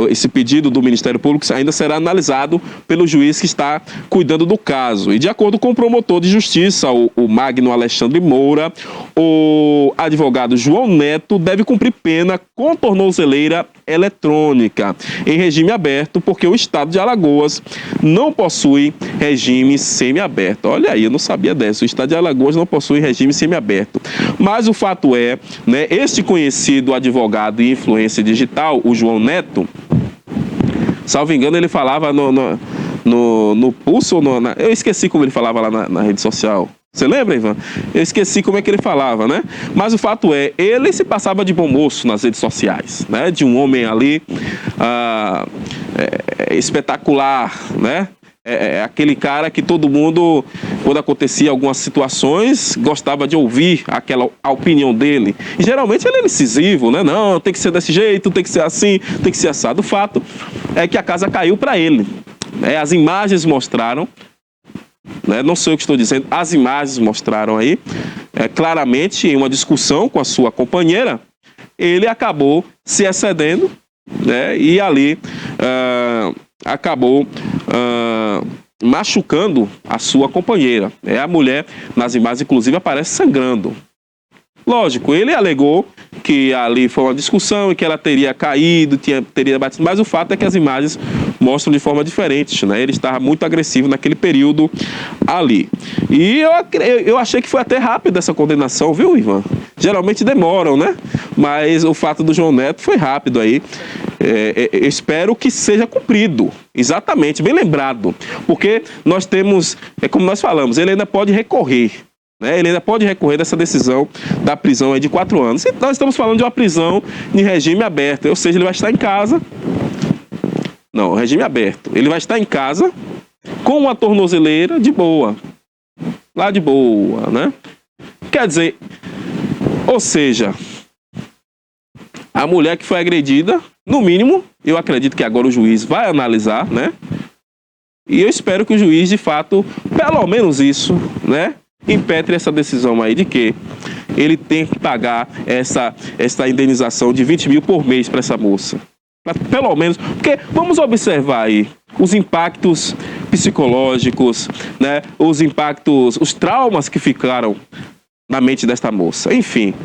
Esse pedido do Ministério Público ainda será analisado pelo juiz que está cuidando do caso. E de acordo com o promotor de justiça, o Magno Alexandre Moura, o advogado João Neto deve cumprir pena com tornozeleira eletrônica em regime aberto, porque o estado de Alagoas não possui regime semiaberto. Olha aí, eu não sabia dessa. O estado de Alagoas não possui regime semiaberto. Mas o fato é, né, este conhecido advogado e influência digital, o João Neto, salvo engano, ele falava no Pulso, eu esqueci como ele falava lá na rede social. Você lembra, Ivan? Eu esqueci como é que ele falava, né? Mas o fato é, ele se passava de bom moço nas redes sociais, né? De um homem ali espetacular, né? Aquele cara que todo mundo, quando acontecia algumas situações, gostava de ouvir a opinião dele. E geralmente ele é incisivo, né? Não, tem que ser desse jeito, tem que ser assim, tem que ser assado. O fato é que a casa caiu para ele. As imagens mostraram, né? Não sei o que estou dizendo, as imagens mostraram aí, claramente em uma discussão com a sua companheira, ele acabou se excedendo, né? E ali acabou machucando a sua companheira. A mulher, nas imagens, inclusive, aparece sangrando. Lógico, ele alegou que ali foi uma discussão e que ela teria caído, teria batido, mas o fato é que as imagens mostram de forma diferente, né? Ele estava muito agressivo naquele período ali. E eu achei que foi até rápido essa condenação, viu, Ivan? Geralmente demoram, né? Mas o fato do João Neto foi rápido aí. Eu espero que seja cumprido, exatamente, bem lembrado, porque nós temos, como nós falamos, ele ainda pode recorrer, né? Ele ainda pode recorrer dessa decisão da prisão aí de 4 anos. E nós estamos falando de uma prisão em regime aberto, ou seja, ele vai estar em casa, não, regime aberto, ele vai estar em casa com uma tornozeleira de boa, lá de boa, né? Quer dizer, ou seja, a mulher que foi agredida, no mínimo, eu acredito que agora o juiz vai analisar, né? E eu espero que o juiz, de fato, pelo menos isso, né? Impetre essa decisão aí de que ele tem que pagar essa indenização de 20 mil por mês para essa moça. Pelo menos, porque vamos observar aí os impactos psicológicos, né? Os impactos, os traumas que ficaram na mente desta moça. Enfim,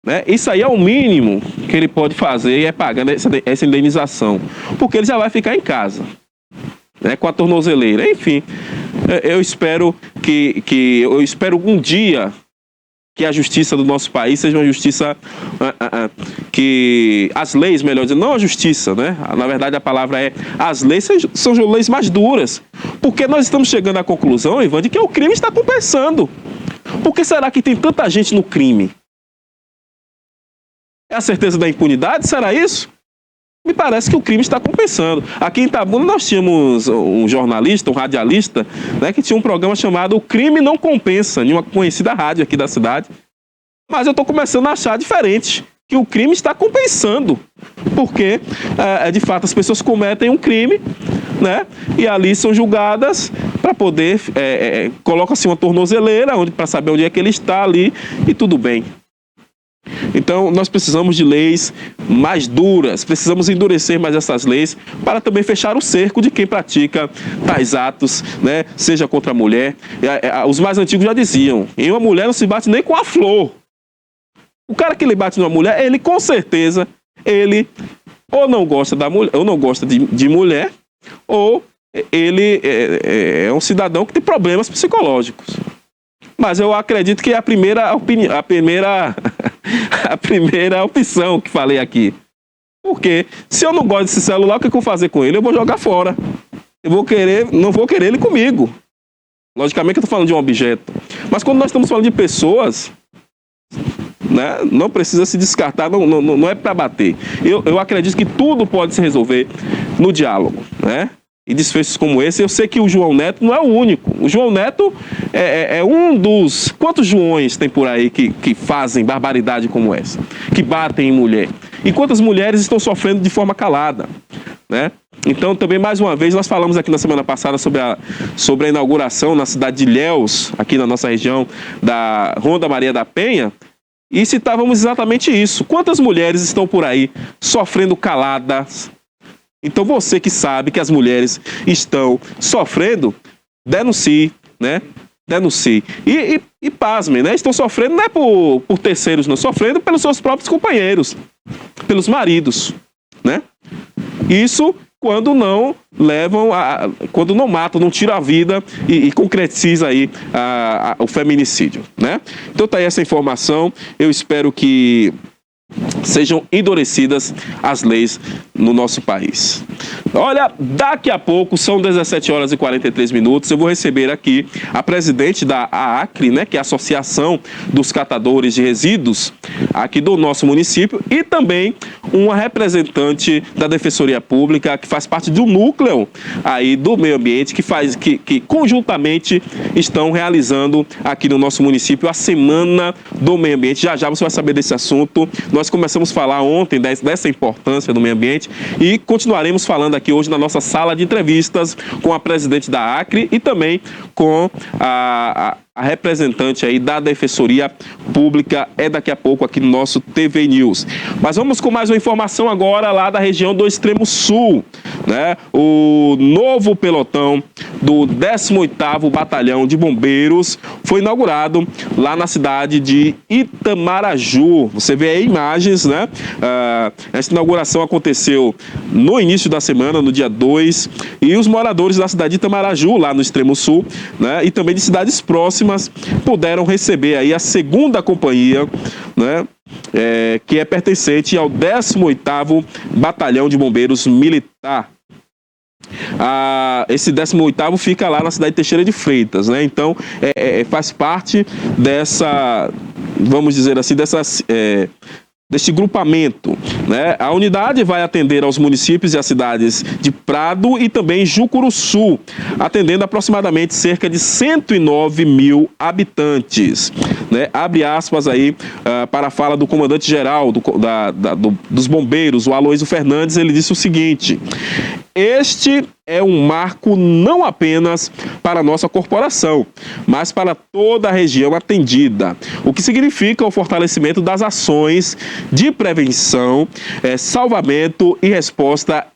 né? Isso aí é o mínimo que ele pode fazer, é pagando essa indenização, porque ele já vai ficar em casa, né, com a tornozeleira. Enfim, eu espero eu espero um dia que a justiça do nosso país seja uma justiça que as leis, melhor dizendo, não a justiça, né? Na verdade a palavra é as leis são leis mais duras, porque nós estamos chegando à conclusão, Ivan, de que o crime está compensando. Por que será que tem tanta gente no crime? É a certeza da impunidade? Será isso? Me parece que o crime está compensando. Aqui em Itabuna nós tínhamos um jornalista, um radialista, né, que tinha um programa chamado O Crime Não Compensa, em uma conhecida rádio aqui da cidade. Mas eu estou começando a achar diferente, que o crime está compensando. Porque, de fato, as pessoas cometem um crime, né, e ali são julgadas para poder... coloca-se uma tornozeleira para saber onde é que ele está ali e tudo bem. Então, nós precisamos de leis mais duras, precisamos endurecer mais essas leis para também fechar o cerco de quem pratica tais atos, né? Seja contra a mulher. Os mais antigos já diziam, em uma mulher não se bate nem com a flor. O cara que ele bate numa mulher, ele com certeza, ele ou não gosta da mulher, ou não gosta de mulher, ou ele é um cidadão que tem problemas psicológicos. Mas eu acredito que é a primeira opção que falei aqui. Porque se eu não gosto desse celular, o que eu vou fazer com ele? Eu vou jogar fora. Não vou querer ele comigo. Logicamente eu estou falando de um objeto. Mas quando nós estamos falando de pessoas, né, não precisa se descartar, não é para bater. Eu acredito que tudo pode se resolver no diálogo, né? E desfechos como esse, eu sei que o João Neto não é o único. O João Neto é um dos... Quantos Joões tem por aí que fazem barbaridade como essa? Que batem em mulher? E quantas mulheres estão sofrendo de forma calada? Né? Então, também, mais uma vez, nós falamos aqui na semana passada sobre a inauguração na cidade de Ilhéus, aqui na nossa região, da Ronda Maria da Penha, e citávamos exatamente isso. Quantas mulheres estão por aí sofrendo caladas? Então você que sabe que as mulheres estão sofrendo, denuncie, né? Denuncie. E pasmem, né? Estão sofrendo não é por terceiros, não, sofrendo pelos seus próprios companheiros, pelos maridos, né? Isso quando não levam, quando não matam, não tiram a vida e concretiza aí o feminicídio, né? Então tá aí essa informação, eu espero que sejam endurecidas as leis no nosso país. Olha, daqui a pouco, são 17 horas e 43 minutos, eu vou receber aqui a presidente da AACRE, né, que é a Associação dos Catadores de Resíduos aqui do nosso município, e também uma representante da Defensoria Pública, que faz parte do núcleo aí do meio ambiente, que conjuntamente estão realizando aqui no nosso município a Semana do Meio Ambiente. Já já você vai saber desse assunto. Nós começamos a falar ontem dessa importância do meio ambiente e continuaremos falando aqui hoje na nossa sala de entrevistas com a presidente da AACRE e também com a representante aí da Defensoria Pública, daqui a pouco aqui no nosso TV News. Mas vamos com mais uma informação agora lá da região do Extremo Sul, né? O novo pelotão do 18º Batalhão de Bombeiros foi inaugurado lá na cidade de Itamaraju. Você vê aí imagens, né? Essa inauguração aconteceu no início da semana, no dia 2, e os moradores da cidade de Itamaraju, lá no Extremo Sul, né? E também de cidades próximas, puderam receber aí a segunda companhia, né? Que é pertencente ao 18º Batalhão de Bombeiros Militar. Esse 18º fica lá na cidade de Teixeira de Freitas, né? Então faz parte dessa, vamos dizer assim, deste grupamento, né? A unidade vai atender aos municípios e às cidades de Prado e também Jucuruçu, atendendo aproximadamente cerca de 109 mil habitantes, né? Abre aspas aí para a fala do comandante-geral dos bombeiros, o Aloysio Fernandes. Ele disse o seguinte: este é um marco não apenas para a nossa corporação, mas para toda a região atendida, o que significa o fortalecimento das ações de prevenção, salvamento e resposta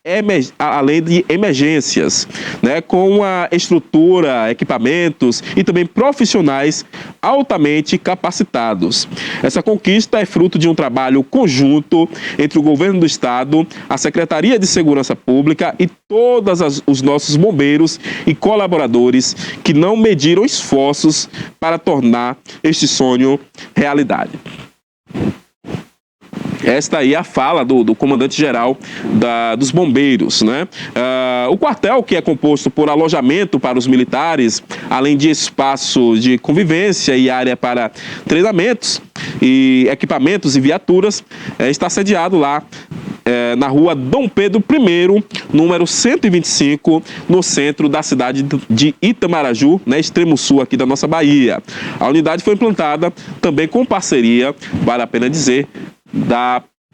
além de emergências, né, com a estrutura, equipamentos e também profissionais altamente capacitados. Essa conquista é fruto de um trabalho conjunto entre o governo do estado, a Secretaria de Segurança Pública e todas as os nossos bombeiros e colaboradores que não mediram esforços para tornar este sonho realidade. Esta aí é a fala do comandante-geral dos bombeiros, né? O quartel, que é composto por alojamento para os militares, além de espaço de convivência e área para treinamentos e equipamentos e viaturas, está sediado lá na rua Dom Pedro I, número 125, no centro da cidade de Itamaraju, né, extremo sul aqui da nossa Bahia. A unidade foi implantada também com parceria, vale a pena dizer,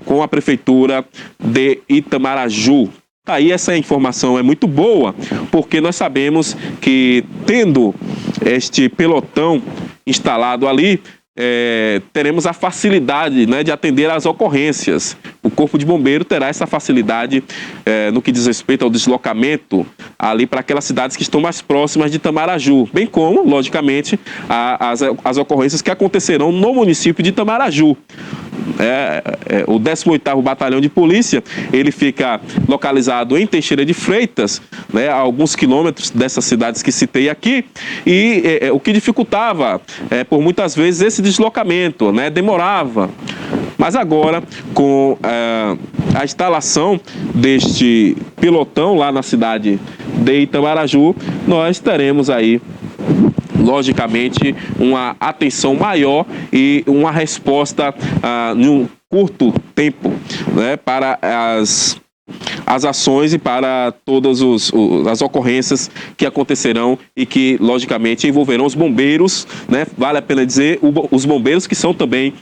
com a prefeitura de Itamaraju. Aí essa informação é muito boa, porque nós sabemos que tendo este pelotão instalado ali, teremos a facilidade, né, de atender às ocorrências. O Corpo de Bombeiro terá essa facilidade no que diz respeito ao deslocamento ali para aquelas cidades que estão mais próximas de Itamaraju, bem como, logicamente, as ocorrências que acontecerão no município de Itamaraju. O 18º Batalhão de Polícia, ele fica localizado em Teixeira de Freitas, né, a alguns quilômetros dessas cidades que citei aqui, e o que dificultava, por muitas vezes, esse deslocamento, né, demorava. Mas agora, com a instalação deste pelotão lá na cidade de Itamaraju, nós teremos aí, logicamente, uma atenção maior e uma resposta em um curto tempo, né, para as ações e para todas as ocorrências que acontecerão e que, logicamente, envolverão os bombeiros, né? Vale a pena dizer, os bombeiros que são também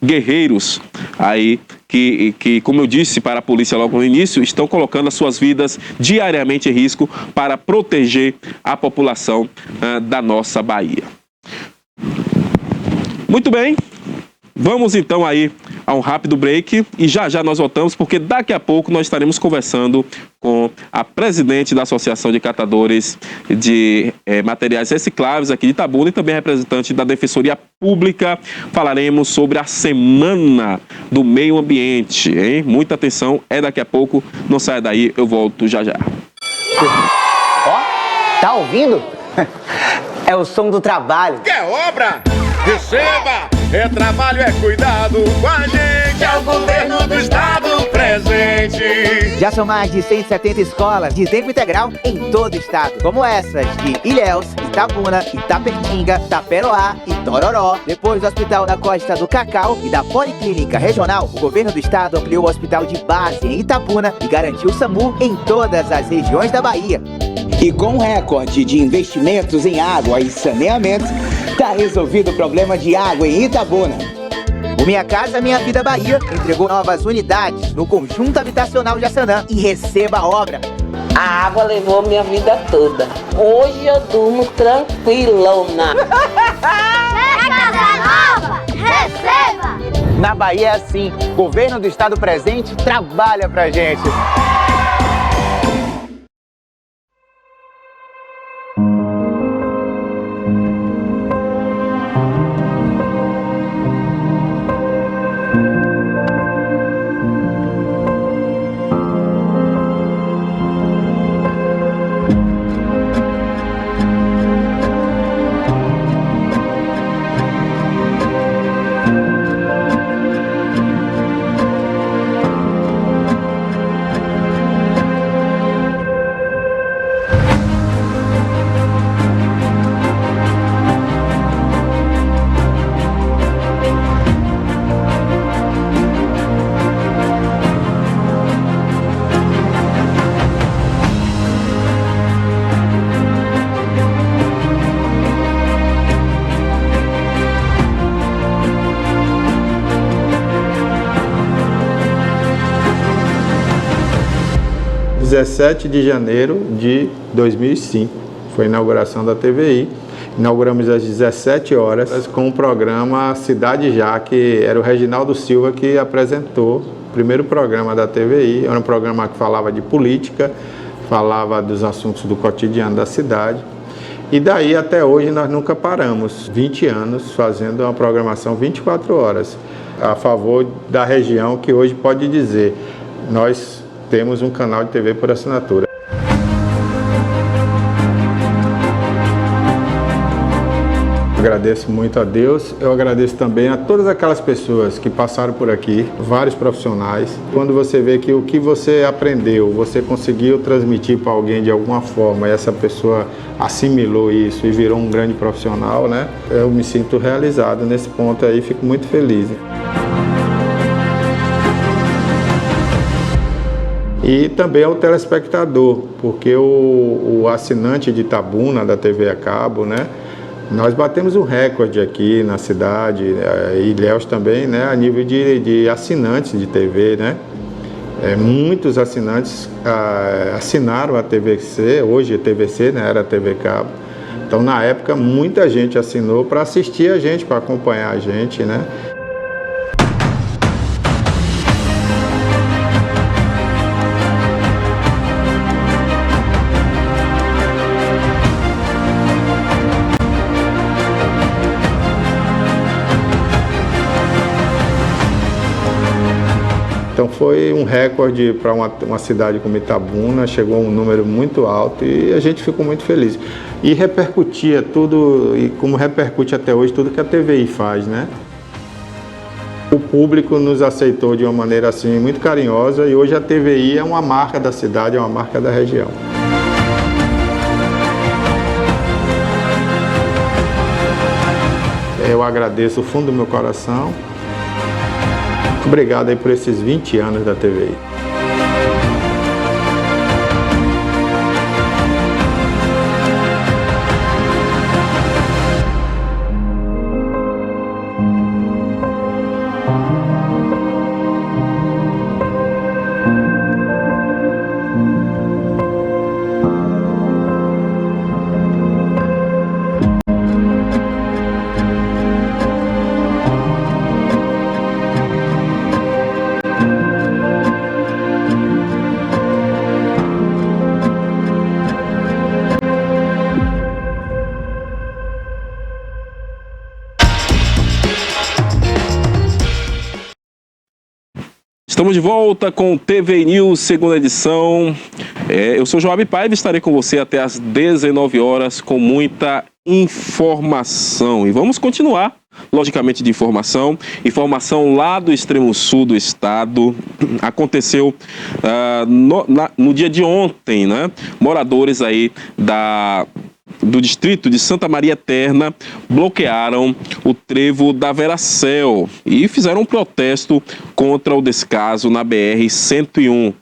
guerreiros aí, que, como eu disse para a polícia logo no início, estão colocando as suas vidas diariamente em risco para proteger a população da nossa Bahia. Muito bem, vamos então aí a um rápido break e já já nós voltamos, porque daqui a pouco nós estaremos conversando com a presidente da Associação de Catadores de Materiais Recicláveis aqui de Itabuna e também representante da Defensoria Pública. Falaremos sobre a Semana do Meio Ambiente, hein? Muita atenção, daqui a pouco, não saia daí, eu volto já já. Ó, tá ouvindo? É o som do trabalho. Quer obra? Receba! Trabalho, cuidado com a gente, é o governo do estado presente. Já são mais de 170 escolas de tempo integral em todo o estado, como essas de Ilhéus, Itabuna, Itapertinga, Taperoá e Tororó. Depois do Hospital da Costa do Cacau e da Policlínica Regional, o governo do estado ampliou o hospital de base em Itabuna e garantiu o SAMU em todas as regiões da Bahia. E com um recorde de investimentos em água e saneamento, está resolvido o problema de água em Itabuna. O Minha Casa Minha Vida Bahia entregou novas unidades no conjunto habitacional de Jaçanã e receba a obra. A água levou minha vida toda. Hoje eu durmo tranquilona. Quer casa nova? Receba! Na Bahia é assim, o governo do estado presente trabalha pra gente. Dia 17 de janeiro de 2005, foi a inauguração da TVI. Inauguramos às 17 horas com o programa Cidade Já, que era o Reginaldo Silva que apresentou o primeiro programa da TVI. Era um programa que falava de política, falava dos assuntos do cotidiano da cidade. E daí até hoje nós nunca paramos, 20 anos fazendo uma programação 24 horas a favor da região, que hoje pode dizer, nós temos um canal de TV por assinatura. Agradeço muito a Deus, eu agradeço também a todas aquelas pessoas que passaram por aqui, vários profissionais. Quando você vê que o que você aprendeu, você conseguiu transmitir para alguém de alguma forma, e essa pessoa assimilou isso e virou um grande profissional, né? Eu me sinto realizado nesse ponto aí, fico muito feliz. E também ao telespectador, porque o assinante de Itabuna, da TV a cabo, né? Nós batemos um recorde aqui na cidade, e Ilhéus também, né? A nível de assinantes de TV, né? Muitos assinantes assinaram a TVC, hoje a TVC, né? Era a TV Cabo. Então, na época, muita gente assinou para assistir a gente, para acompanhar a gente, né? Então foi um recorde para uma cidade como Itabuna, chegou a um número muito alto e a gente ficou muito feliz. E repercutia tudo, e como repercute até hoje, tudo que a TVI faz, né? O público nos aceitou de uma maneira assim muito carinhosa e hoje a TVI é uma marca da cidade, é uma marca da região. Eu agradeço do fundo do meu coração. Obrigado aí por esses 20 anos da TVI. Estamos de volta com o TV News, segunda edição. Eu sou Joab Paiva e estarei com você até às 19 horas com muita informação. E vamos continuar, logicamente, de informação. Informação lá do extremo sul do estado. Aconteceu no dia de ontem, né? Moradores aí do distrito de Santa Maria Eterna bloquearam o trevo da Veracel e fizeram um protesto contra o descaso na BR-101.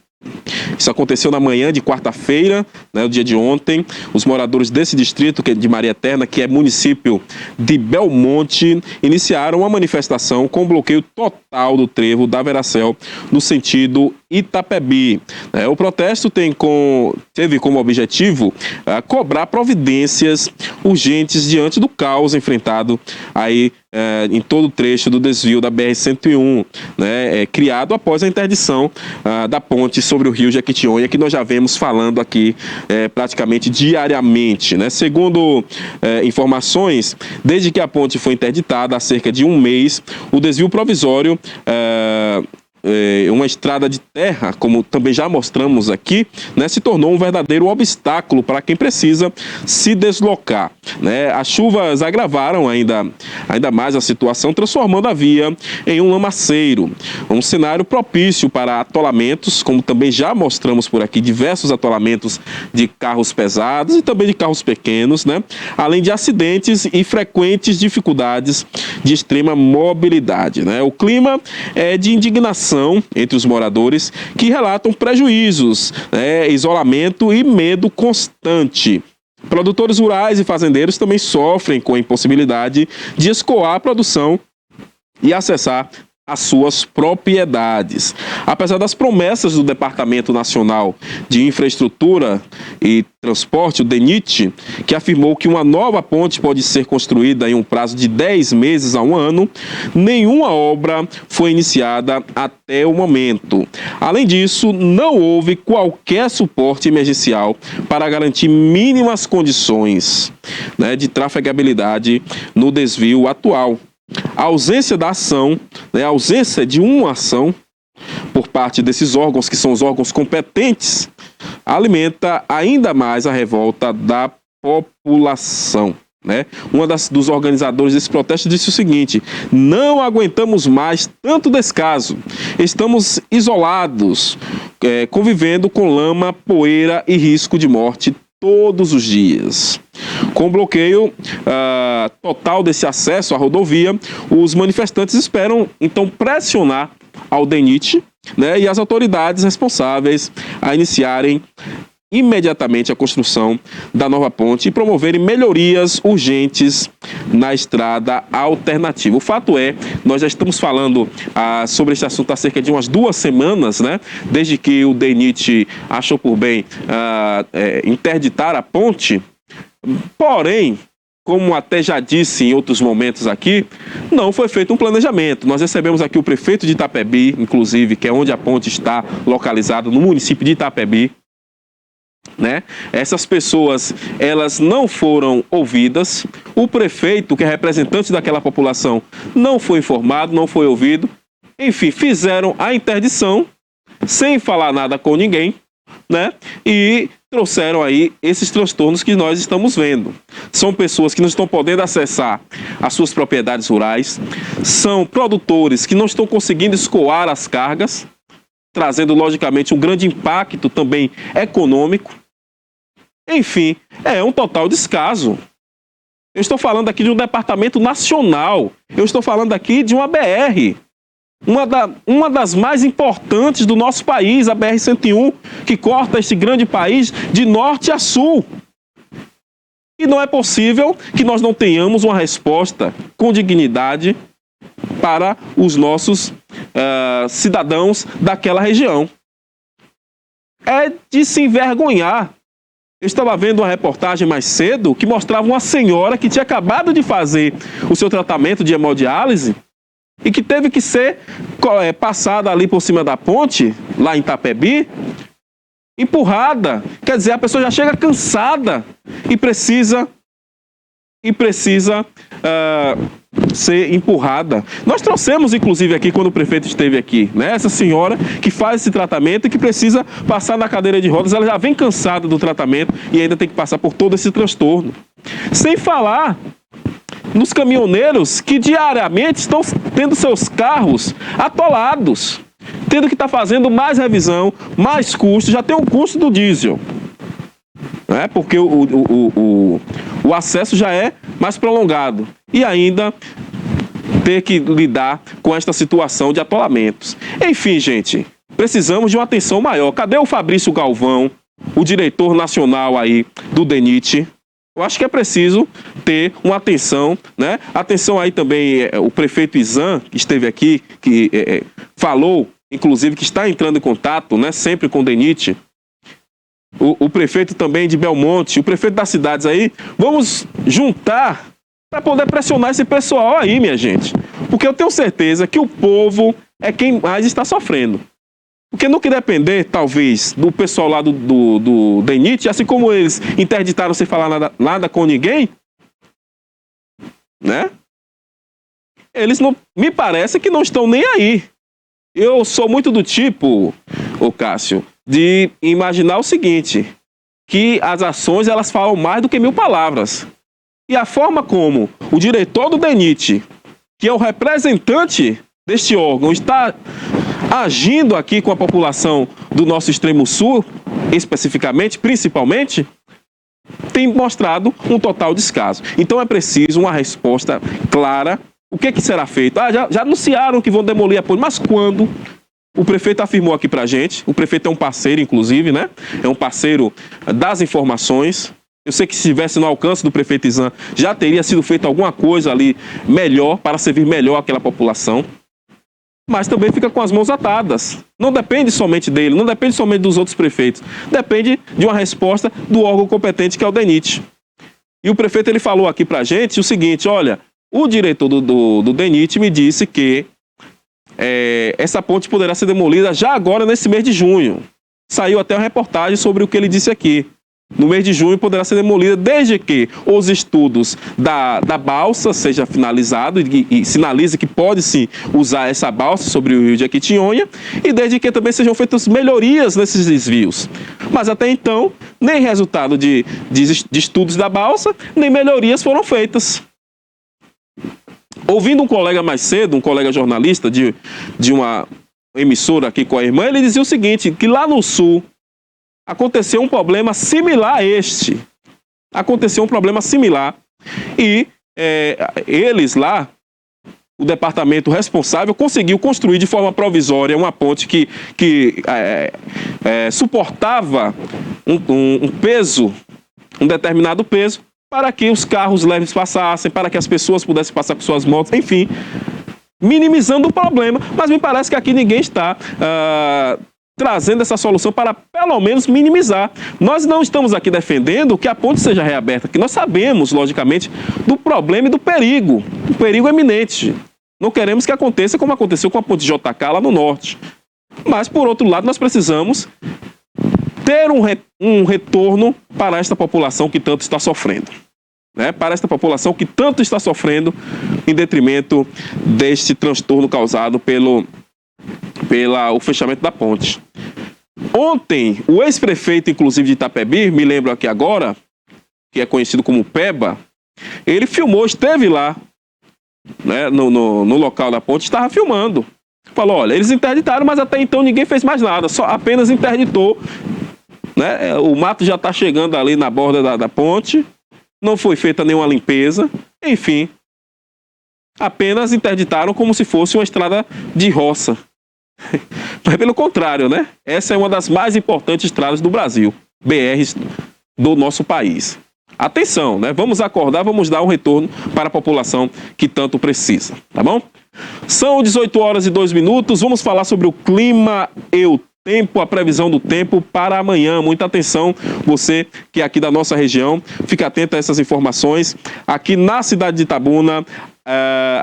Isso aconteceu na manhã de quarta-feira, né, o dia de ontem. Os moradores desse distrito, que é de Maria Eterna, que é município de Belmonte, iniciaram uma manifestação com bloqueio total do trevo da Veracel no sentido Itapebi. O protesto teve como objetivo cobrar providências urgentes diante do caos enfrentado aí em todo o trecho do desvio da BR-101, né, criado após a interdição da ponte sobre o rio Jequitinhonha, que nós já vemos falando aqui praticamente diariamente, né? Segundo informações, desde que a ponte foi interditada há cerca de um mês, o desvio provisório uma estrada de terra, como também já mostramos aqui, né, se tornou um verdadeiro obstáculo para quem precisa se deslocar, né? As chuvas agravaram ainda mais a situação, transformando a via em um lamaceiro, um cenário propício para atolamentos, como também já mostramos por aqui, diversos atolamentos de carros pesados e também de carros pequenos, né? Além de acidentes e frequentes dificuldades de extrema mobilidade, né? O clima é de indignação entre os moradores que relatam prejuízos, isolamento e medo constante. Produtores rurais e fazendeiros também sofrem com a impossibilidade de escoar a produção e acessar as suas propriedades. Apesar das promessas do Departamento Nacional de Infraestrutura e Transporte, o DENIT, que afirmou que uma nova ponte pode ser construída em um prazo de 10 meses a um ano, nenhuma obra foi iniciada até o momento. Além disso, não houve qualquer suporte emergencial para garantir mínimas condições, né, de trafegabilidade no desvio atual. A ausência da ação, a ausência de uma ação por parte desses órgãos, que são os órgãos competentes, alimenta ainda mais a revolta da população. né? Uma dos organizadores desse protesto disse o seguinte: não aguentamos mais tanto descaso. Estamos isolados, convivendo com lama, poeira e risco de morte todos os dias. Com o bloqueio total desse acesso à rodovia, os manifestantes esperam então pressionar ao DENIT, né, e as autoridades responsáveis a iniciarem imediatamente a construção da nova ponte e promoverem melhorias urgentes na estrada alternativa. O fato é, nós já estamos falando sobre esse assunto há cerca de umas 2 semanas, né? Desde que o DENIT achou por bem interditar a ponte. Porém, como até já disse em outros momentos aqui, não foi feito um planejamento. Nós recebemos aqui o prefeito de Itapebi, inclusive, que é onde a ponte está localizada, no município de Itapebi, né? Essas pessoas, elas não foram ouvidas. O prefeito, que é representante daquela população, não foi informado, não foi ouvido. Enfim, fizeram a interdição sem falar nada com ninguém, né? E trouxeram aí esses transtornos que nós estamos vendo. São pessoas que não estão podendo acessar as suas propriedades rurais, são produtores que não estão conseguindo escoar as cargas, trazendo, logicamente, um grande impacto também econômico. Enfim, é um total descaso. Eu estou falando aqui de um departamento nacional. Eu estou falando aqui de uma BR. Uma das mais importantes do nosso país, a BR-101, que corta este grande país de norte a sul. E não é possível que nós não tenhamos uma resposta com dignidade para os nossos cidadãos daquela região. É de se envergonhar. Eu estava vendo uma reportagem mais cedo que mostrava uma senhora que tinha acabado de fazer o seu tratamento de hemodiálise e que teve que ser passada ali por cima da ponte, lá em Itapebi, empurrada. Quer dizer, a pessoa já chega cansada e precisa ser empurrada. Nós trouxemos, inclusive, aqui, quando o prefeito esteve aqui, né, essa senhora que faz esse tratamento e que precisa passar na cadeira de rodas. Ela já vem cansada do tratamento e ainda tem que passar por todo esse transtorno. Sem falar nos caminhoneiros que diariamente estão tendo seus carros atolados, tendo que estar fazendo mais revisão, mais custo. Já tem o custo do diesel, né, porque o acesso já é mais prolongado. E ainda ter que lidar com esta situação de atolamentos. Enfim, gente, precisamos de uma atenção maior. Cadê o Fabrício Galvão, o diretor nacional aí do DENIT? Eu acho que é preciso ter uma atenção, né? Atenção aí também, o prefeito Izan, que esteve aqui, que falou, inclusive, que está entrando em contato, né, sempre com o DENIT. O prefeito também de Belmonte, o prefeito das cidades aí. Vamos juntar para poder pressionar esse pessoal aí, minha gente. Porque eu tenho certeza que o povo é quem mais está sofrendo. Porque no que depender, talvez, do pessoal lá do DENIT, assim como eles interditaram sem falar nada com ninguém, né? Eles não, me parece que não estão nem aí. Eu sou muito do tipo, ô Cássio, de imaginar o seguinte, que as ações, elas falam mais do que 1000 palavras. E a forma como o diretor do DENIT, que é o representante deste órgão, está agindo aqui com a população do nosso extremo sul, especificamente, principalmente, tem mostrado um total descaso. Então é preciso uma resposta clara. O que será feito? Já anunciaram que vão demolir a ponte, mas quando? O prefeito afirmou aqui pra gente, o prefeito é um parceiro, inclusive, né? É um parceiro das informações. Eu sei que se estivesse no alcance do prefeito Izan, já teria sido feita alguma coisa ali melhor, para servir melhor aquela população. Mas também fica com as mãos atadas. Não depende somente dele, não depende somente dos outros prefeitos. Depende de uma resposta do órgão competente, que é o DENIT. E o prefeito, ele falou aqui pra gente o seguinte: olha, o diretor do DENIT me disse que essa ponte poderá ser demolida já agora, nesse mês de junho. Saiu até uma reportagem sobre o que ele disse aqui. No mês de junho poderá ser demolida, desde que os estudos da balsa seja finalizado e sinalize que pode-se usar essa balsa sobre o rio de Jequitinhonha, e desde que também sejam feitas melhorias nesses desvios. Mas até então, nem resultado de estudos da balsa, nem melhorias foram feitas. Ouvindo um colega mais cedo, um colega jornalista de uma emissora aqui com a irmã, ele dizia o seguinte, que lá no sul aconteceu um problema similar a este. Aconteceu um problema similar e eles lá, o departamento responsável, conseguiu construir de forma provisória uma ponte que suportava um peso, um determinado peso, para que os carros leves passassem, para que as pessoas pudessem passar com suas motos, enfim, minimizando o problema. Mas me parece que aqui ninguém está trazendo essa solução para, pelo menos, minimizar. Nós não estamos aqui defendendo que a ponte seja reaberta, que nós sabemos, logicamente, do problema e do perigo eminente. Não queremos que aconteça como aconteceu com a ponte JK lá no norte. Mas, por outro lado, nós precisamos ter um retorno para esta população que tanto está sofrendo. Para esta população que tanto está sofrendo em detrimento deste transtorno causado pelo fechamento da ponte. Ontem, o ex-prefeito, inclusive, de Itapebi, me lembro aqui agora, que é conhecido como Peba, ele filmou, esteve lá, no local da ponte, estava filmando. Falou, olha, eles interditaram, mas até então ninguém fez mais nada, só apenas interditou. O mato já está chegando ali na borda da ponte, não foi feita nenhuma limpeza, enfim, apenas interditaram como se fosse uma estrada de roça. Mas pelo contrário, essa é uma das mais importantes estradas do Brasil, BRs do nosso país. Atenção, vamos acordar, vamos dar um retorno para a população que tanto precisa, tá bom? São 18h02, vamos falar sobre o clima e o tempo, a previsão do tempo para amanhã. Muita atenção, você que é aqui da nossa região, fica atento a essas informações. Aqui na cidade de Itabuna,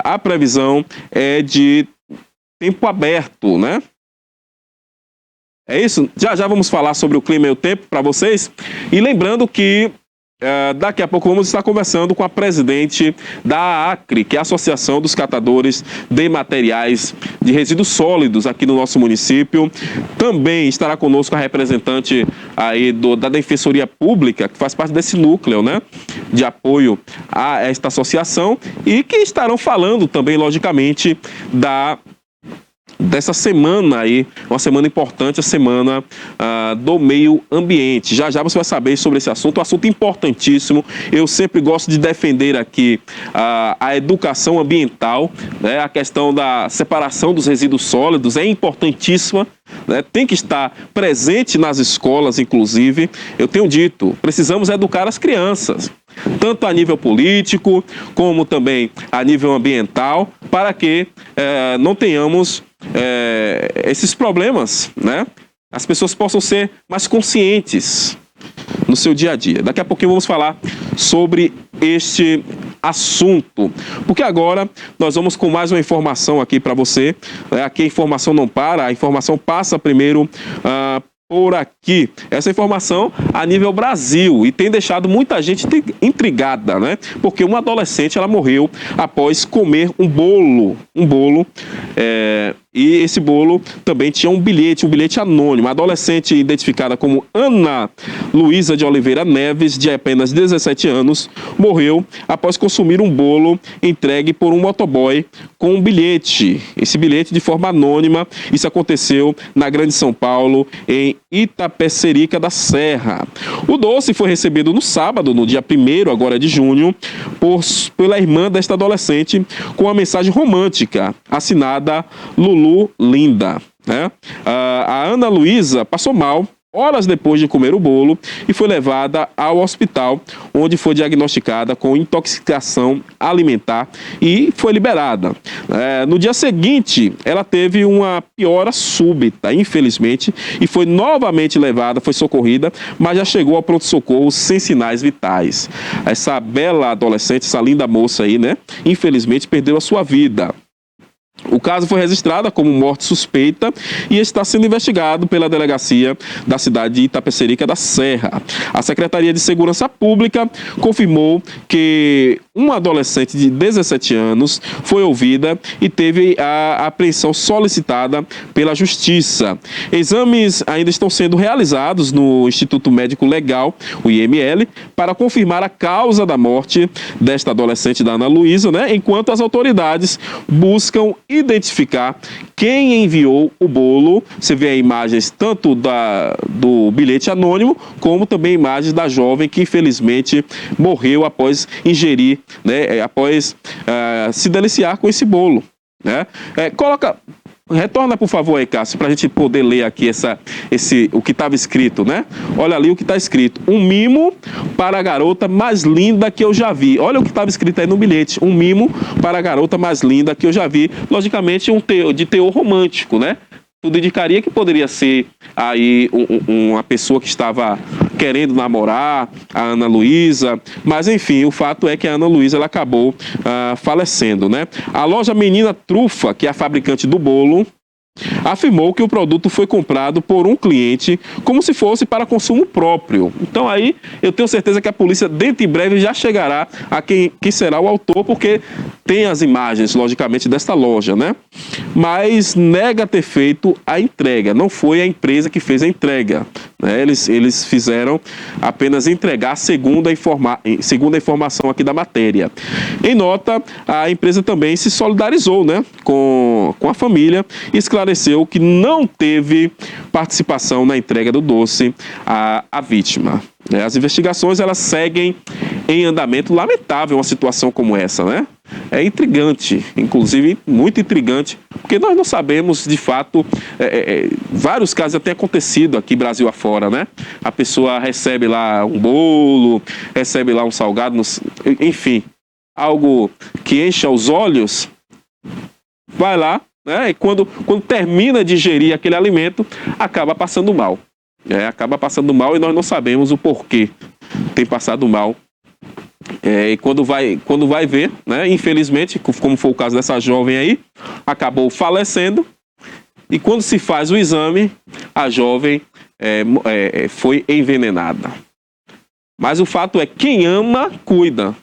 a previsão é de tempo aberto, É isso? Já vamos falar sobre o clima e o tempo para vocês. E lembrando que daqui a pouco vamos estar conversando com a presidente da ACRE, que é a Associação dos Catadores de Materiais de Resíduos Sólidos aqui no nosso município. Também estará conosco a representante aí da Defensoria Pública, que faz parte desse núcleo, de apoio a esta associação, e que estarão falando também, logicamente, dessa semana aí, uma semana importante, a semana do meio ambiente. Já você vai saber sobre esse assunto, um assunto importantíssimo. Eu sempre gosto de defender aqui a educação ambiental, a questão da separação dos resíduos sólidos é importantíssima, tem que estar presente nas escolas, inclusive. Eu tenho dito, precisamos educar as crianças, tanto a nível político, como também a nível ambiental, para que não tenhamos esses problemas, As pessoas possam ser mais conscientes no seu dia a dia. Daqui a pouquinho vamos falar sobre este assunto, porque agora nós vamos com mais uma informação aqui para você. Aqui a informação não para, a informação passa primeiro por aqui. Essa informação a nível Brasil, e tem deixado muita gente intrigada, Porque uma adolescente, ela morreu após comer um bolo, e esse bolo também tinha um bilhete anônimo. A adolescente, identificada como Ana Luísa de Oliveira Neves, de apenas 17 anos, morreu após consumir um bolo entregue por um motoboy com um bilhete. Esse bilhete de forma anônima. Isso aconteceu na Grande São Paulo, em Itapecerica da Serra. O doce foi recebido no sábado, no dia 1º agora de junho, pela irmã desta adolescente, com uma mensagem romântica, assinada Lulu Linda. A Ana Luísa passou mal horas depois de comer o bolo e foi levada ao hospital, onde foi diagnosticada com intoxicação alimentar e foi liberada. No dia seguinte, ela teve uma piora súbita, infelizmente, e foi novamente levada, foi socorrida, mas já chegou ao pronto-socorro sem sinais vitais. Essa bela adolescente, essa linda moça aí, infelizmente perdeu a sua vida. O caso foi registrado como morte suspeita e está sendo investigado pela delegacia da cidade de Itapecerica da Serra. A Secretaria de Segurança Pública confirmou que uma adolescente de 17 anos foi ouvida e teve a apreensão solicitada pela Justiça. Exames ainda estão sendo realizados no Instituto Médico Legal, o IML, para confirmar a causa da morte desta adolescente, da Ana Luísa, né? Enquanto as autoridades buscam identificar quem enviou o bolo. Você vê imagens tanto do bilhete anônimo, como também imagens da jovem que infelizmente morreu após ingerir, né, após se deliciar com esse bolo, né? Retorna, por favor, aí, Cássio, para a gente poder ler aqui o que estava escrito, né? Olha ali o que está escrito. Um mimo para a garota mais linda que eu já vi. Olha o que estava escrito aí no bilhete. Um mimo para a garota mais linda que eu já vi. Logicamente, de teor romântico, né? Tudo indicaria que poderia ser aí uma pessoa que estava querendo namorar a Ana Luísa, mas enfim, o fato é que a Ana Luísa ela acabou falecendo, né? A loja Menina Trufa, que é a fabricante do bolo, afirmou que o produto foi comprado por um cliente como se fosse para consumo próprio. Então aí eu tenho certeza que a polícia dentro em breve já chegará a quem será o autor, porque tem as imagens, logicamente, desta loja, né? Mas nega ter feito a entrega. Não foi a empresa que fez a entrega, né? Eles fizeram apenas entregar segundo a informação aqui da matéria. Em nota, a empresa também se solidarizou, né, com a família e esclareceu que não teve participação na entrega do doce à vítima. As investigações elas seguem em andamento. Lamentável uma situação como essa, né? É intrigante, inclusive muito intrigante, porque nós não sabemos de fato, vários casos já têm acontecido aqui Brasil afora, né? A pessoa recebe lá um bolo, recebe lá um salgado, enfim, algo que encha os olhos, vai lá, né? E quando termina de ingerir aquele alimento, acaba passando mal. Acaba passando mal e nós não sabemos o porquê tem passado mal. E quando vai ver, né, infelizmente, como foi o caso dessa jovem aí, acabou falecendo. E quando se faz o exame, a jovem foi envenenada. Mas o fato é, quem ama, cuida.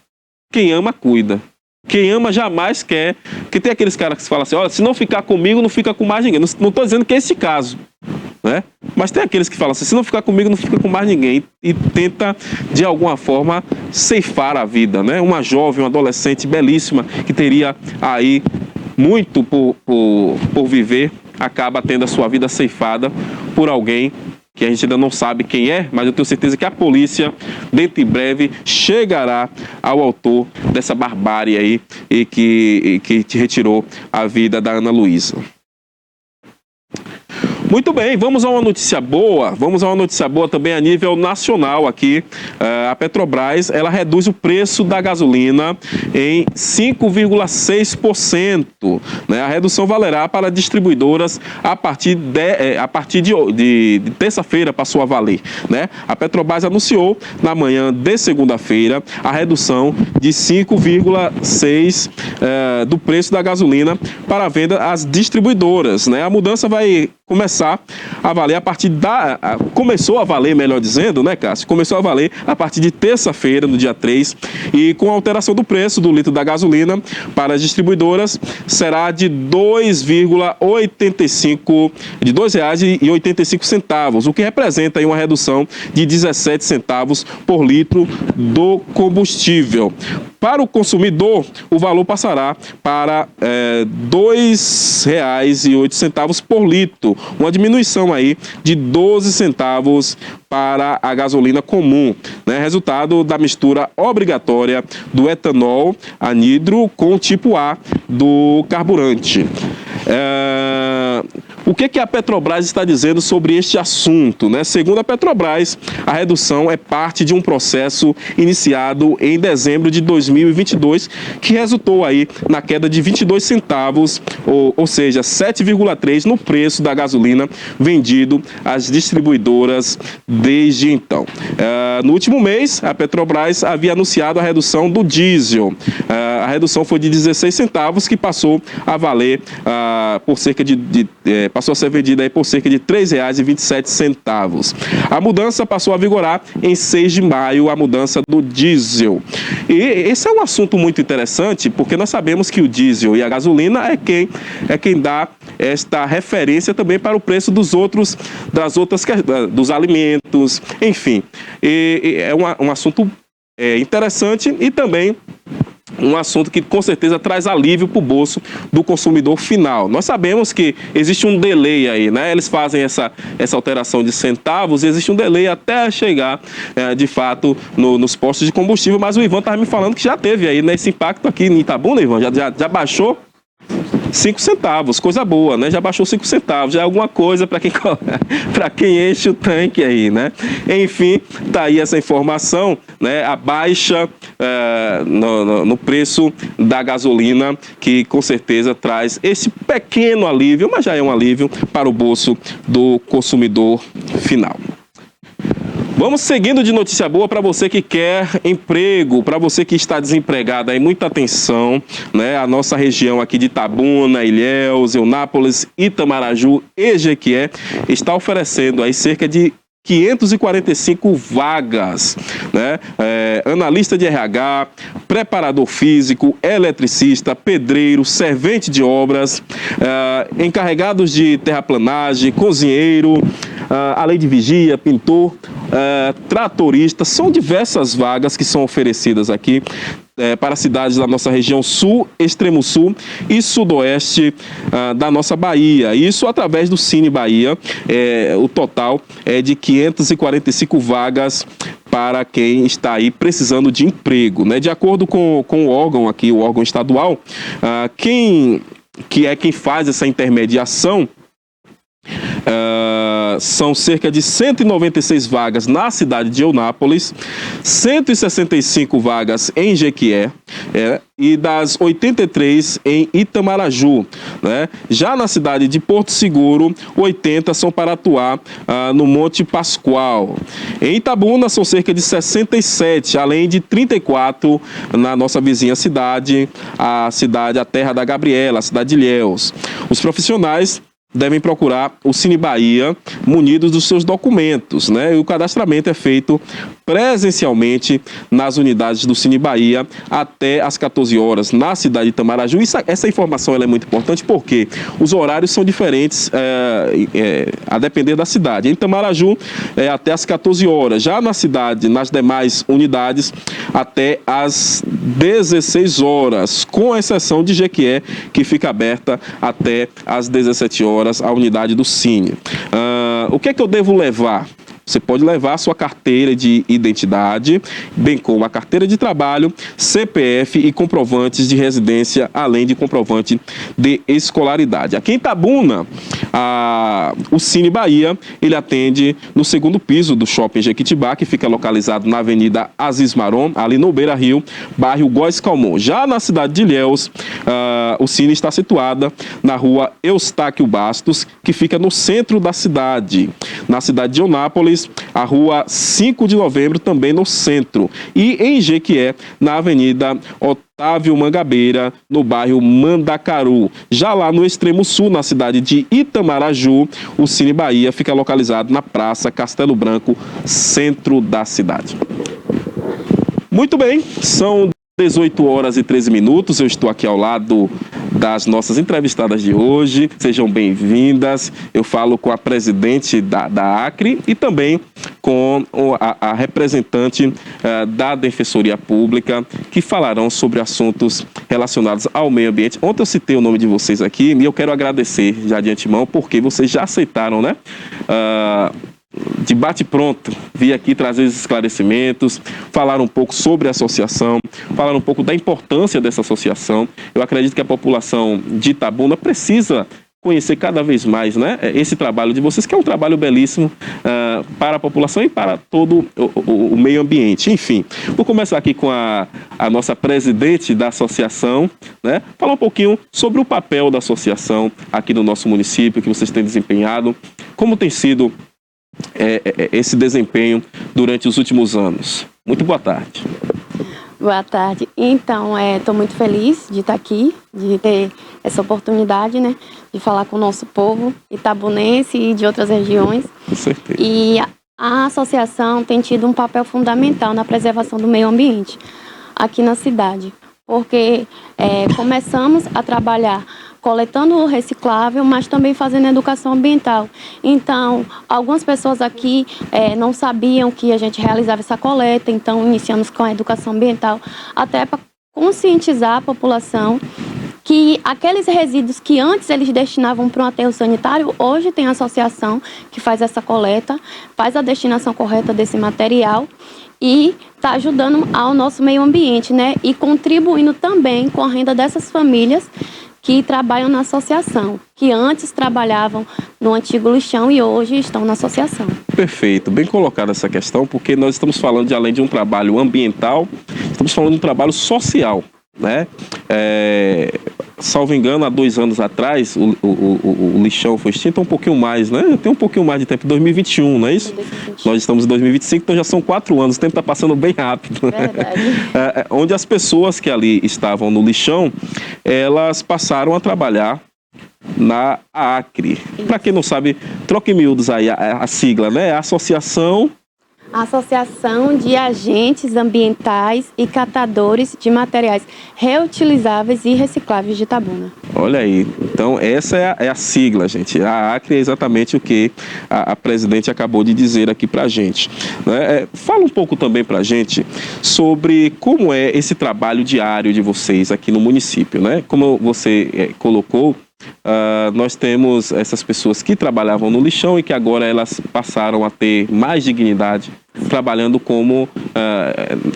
Quem ama, cuida. Quem ama jamais quer. Porque tem aqueles caras que falam assim, olha, se não ficar comigo, não fica com mais ninguém. Não estou dizendo que é esse caso, né? Mas tem aqueles que falam assim, se não ficar comigo, não fica com mais ninguém. E tenta, de alguma forma, ceifar a vida, né? Uma jovem, uma adolescente belíssima, que teria aí muito por viver, acaba tendo a sua vida ceifada por alguém que a gente ainda não sabe quem é, mas eu tenho certeza que a polícia, dentro em breve, chegará ao autor dessa barbárie aí e que te retirou a vida da Ana Luísa. Muito bem, vamos a uma notícia boa. Vamos a uma notícia boa também a nível nacional aqui. A Petrobras, ela reduz o preço da gasolina em 5,6%. Né? A redução valerá para distribuidoras a partir de terça-feira, passou a valer. Né? A Petrobras anunciou na manhã de segunda-feira a redução de 5,6% do preço da gasolina para a venda às distribuidoras. Né? A mudança vai começar a valer a partir começou a valer, melhor dizendo, né, Cássio? Começou a valer a partir de terça-feira, no dia 3, e com a alteração do preço do litro da gasolina para as distribuidoras será de R$ 2,85, o que representa aí uma redução de 17 centavos por litro do combustível. Para o consumidor, o valor passará para R$ 2,08 por litro, uma diminuição aí de 12 centavos para a gasolina comum, né? Resultado da mistura obrigatória do etanol anidro com o tipo A do carburante. O que a Petrobras está dizendo sobre este assunto, né? Segundo a Petrobras, a redução é parte de um processo iniciado em dezembro de 2022, que resultou aí na queda de 22 centavos, ou seja, 7,3 no preço da gasolina vendido às distribuidoras desde então. No último mês, a Petrobras havia anunciado a redução do diesel. a redução foi de 16 centavos, que passou a valer por cerca passou a ser vendida aí por cerca de R$ 3,27. A mudança passou a vigorar em 6 de maio, a mudança do diesel. E esse é um assunto muito interessante, porque nós sabemos que o diesel e a gasolina é quem dá esta referência também para o preço dos alimentos, enfim. E é um assunto interessante e também um assunto que com certeza traz alívio para o bolso do consumidor final. Nós sabemos que existe um delay aí, né? Eles fazem essa alteração de centavos e existe um delay até chegar, de fato, nos postos de combustível, mas o Ivan estava me falando que já teve aí, né, esse impacto aqui em Itabuna, Ivan, já baixou 5 centavos, coisa boa, né? Já baixou 5 centavos, já é alguma coisa para quem enche o tanque aí, né? Enfim, tá aí essa informação, né? A baixa no preço da gasolina, que com certeza traz esse pequeno alívio, mas já é um alívio para o bolso do consumidor final. Vamos seguindo de notícia boa para você que quer emprego, para você que está desempregado. Aí muita atenção, né? A nossa região aqui de Itabuna, Ilhéus, Eunápolis, Itamaraju e Jequié está oferecendo aí cerca de 545 vagas, né? Analista de RH, preparador físico, eletricista, pedreiro, servente de obras, encarregados de terraplanagem, cozinheiro, além de vigia, pintor, tratorista. São diversas vagas que são oferecidas aqui para cidades da nossa região sul, extremo sul e sudoeste da nossa Bahia. Isso através do Cine Bahia. O total é de 545 vagas para quem está aí precisando de emprego, né? De acordo com o órgão aqui, o órgão estadual, quem faz essa intermediação, são cerca de 196 vagas na cidade de Eunápolis, 165 vagas em Jequié e das 83 em Itamaraju, né? Já na cidade de Porto Seguro, 80 são para atuar no Monte Pascoal. Em Itabuna são cerca de 67, além de 34 na nossa vizinha cidade, a terra da Gabriela, a cidade de Ilhéus. Os profissionais devem procurar o Cine Bahia munidos dos seus documentos, né? E o cadastramento é feito presencialmente nas unidades do Cine Bahia até às 14 horas na cidade de Itamaraju. Essa informação ela é muito importante porque os horários são diferentes a depender da cidade. Em Itamaraju é até às 14 horas, já nas demais unidades até às 16 horas, com exceção de Jequié, que fica aberta até às 17 horas, a unidade do Cine. O que é que eu devo levar? Você pode levar a sua carteira de identidade, bem como a carteira de trabalho, CPF e comprovantes de residência, além de comprovante de escolaridade. Aqui em Itabuna, o Cine Bahia, ele atende no segundo piso do Shopping Jequitibá, que fica localizado na Avenida Aziz Maron, ali no Beira Rio, bairro Góes Calmon. Já na cidade de Ilhéus, o Cine está situada na rua Eustáquio Bastos, que fica no centro da cidade. Na cidade de Eunápolis, a rua 5 de novembro, também no centro. E em Jequié, na Avenida Otávio Mangabeira, no bairro Mandacaru. Já lá no extremo sul, na cidade de Itamaraju, o Cine Bahia fica localizado na Praça Castelo Branco, centro da cidade. Muito bem, são 18 horas e 13 minutos, eu estou aqui ao lado das nossas entrevistadas de hoje. Sejam bem-vindas. Eu falo com a presidente da Acre e também com a representante da Defensoria Pública, que falarão sobre assuntos relacionados ao meio ambiente. Ontem eu citei o nome de vocês aqui e eu quero agradecer já de antemão, porque vocês já aceitaram, né? De bate-pronto, vir aqui trazer os esclarecimentos, falar um pouco sobre a associação, falar um pouco da importância dessa associação. Eu acredito que a população de Itabuna precisa conhecer cada vez mais, né, esse trabalho de vocês, que é um trabalho belíssimo para a população e para todo o meio ambiente. Enfim, vou começar aqui com a nossa presidente da associação, né, falar um pouquinho sobre o papel da associação aqui no nosso município, que vocês têm desempenhado, como tem sido esse desempenho durante os últimos anos. Muito boa tarde. Boa tarde. Então, estou muito feliz de estar aqui, de ter essa oportunidade, né, de falar com o nosso povo itabunense e de outras regiões. Com certeza. E a associação tem tido um papel fundamental na preservação do meio ambiente aqui na cidade, porque começamos a trabalhar coletando o reciclável, mas também fazendo educação ambiental. Então, algumas pessoas aqui não sabiam que a gente realizava essa coleta, então iniciamos com a educação ambiental, até para conscientizar a população que aqueles resíduos que antes eles destinavam para um aterro sanitário, hoje tem a associação que faz essa coleta, faz a destinação correta desse material e está ajudando ao nosso meio ambiente, né? E contribuindo também com a renda dessas famílias que trabalham na associação, que antes trabalhavam no antigo lixão e hoje estão na associação. Perfeito, bem colocada essa questão, porque nós estamos falando de, além de um trabalho ambiental, estamos falando de um trabalho social, né? Salvo engano, há 2 anos atrás, o lixão foi extinto, um pouquinho mais, né? Tem um pouquinho mais de tempo, 2021, não é isso? 2020. Nós estamos em 2025, então já são 4 anos, o tempo está passando bem rápido. Verdade. Onde as pessoas que ali estavam no lixão, elas passaram a trabalhar na AACRE. Para quem não sabe, troca em miúdos aí a sigla, né? Associação de Agentes Ambientais e Catadores de Materiais Reutilizáveis e Recicláveis de Itabuna. Olha aí, então essa é a sigla, gente. A AACRE é exatamente o que a presidente acabou de dizer aqui pra gente, né? Fala um pouco também pra gente sobre como é esse trabalho diário de vocês aqui no município, né? Como você colocou, nós temos essas pessoas que trabalhavam no lixão e que agora elas passaram a ter mais dignidade trabalhando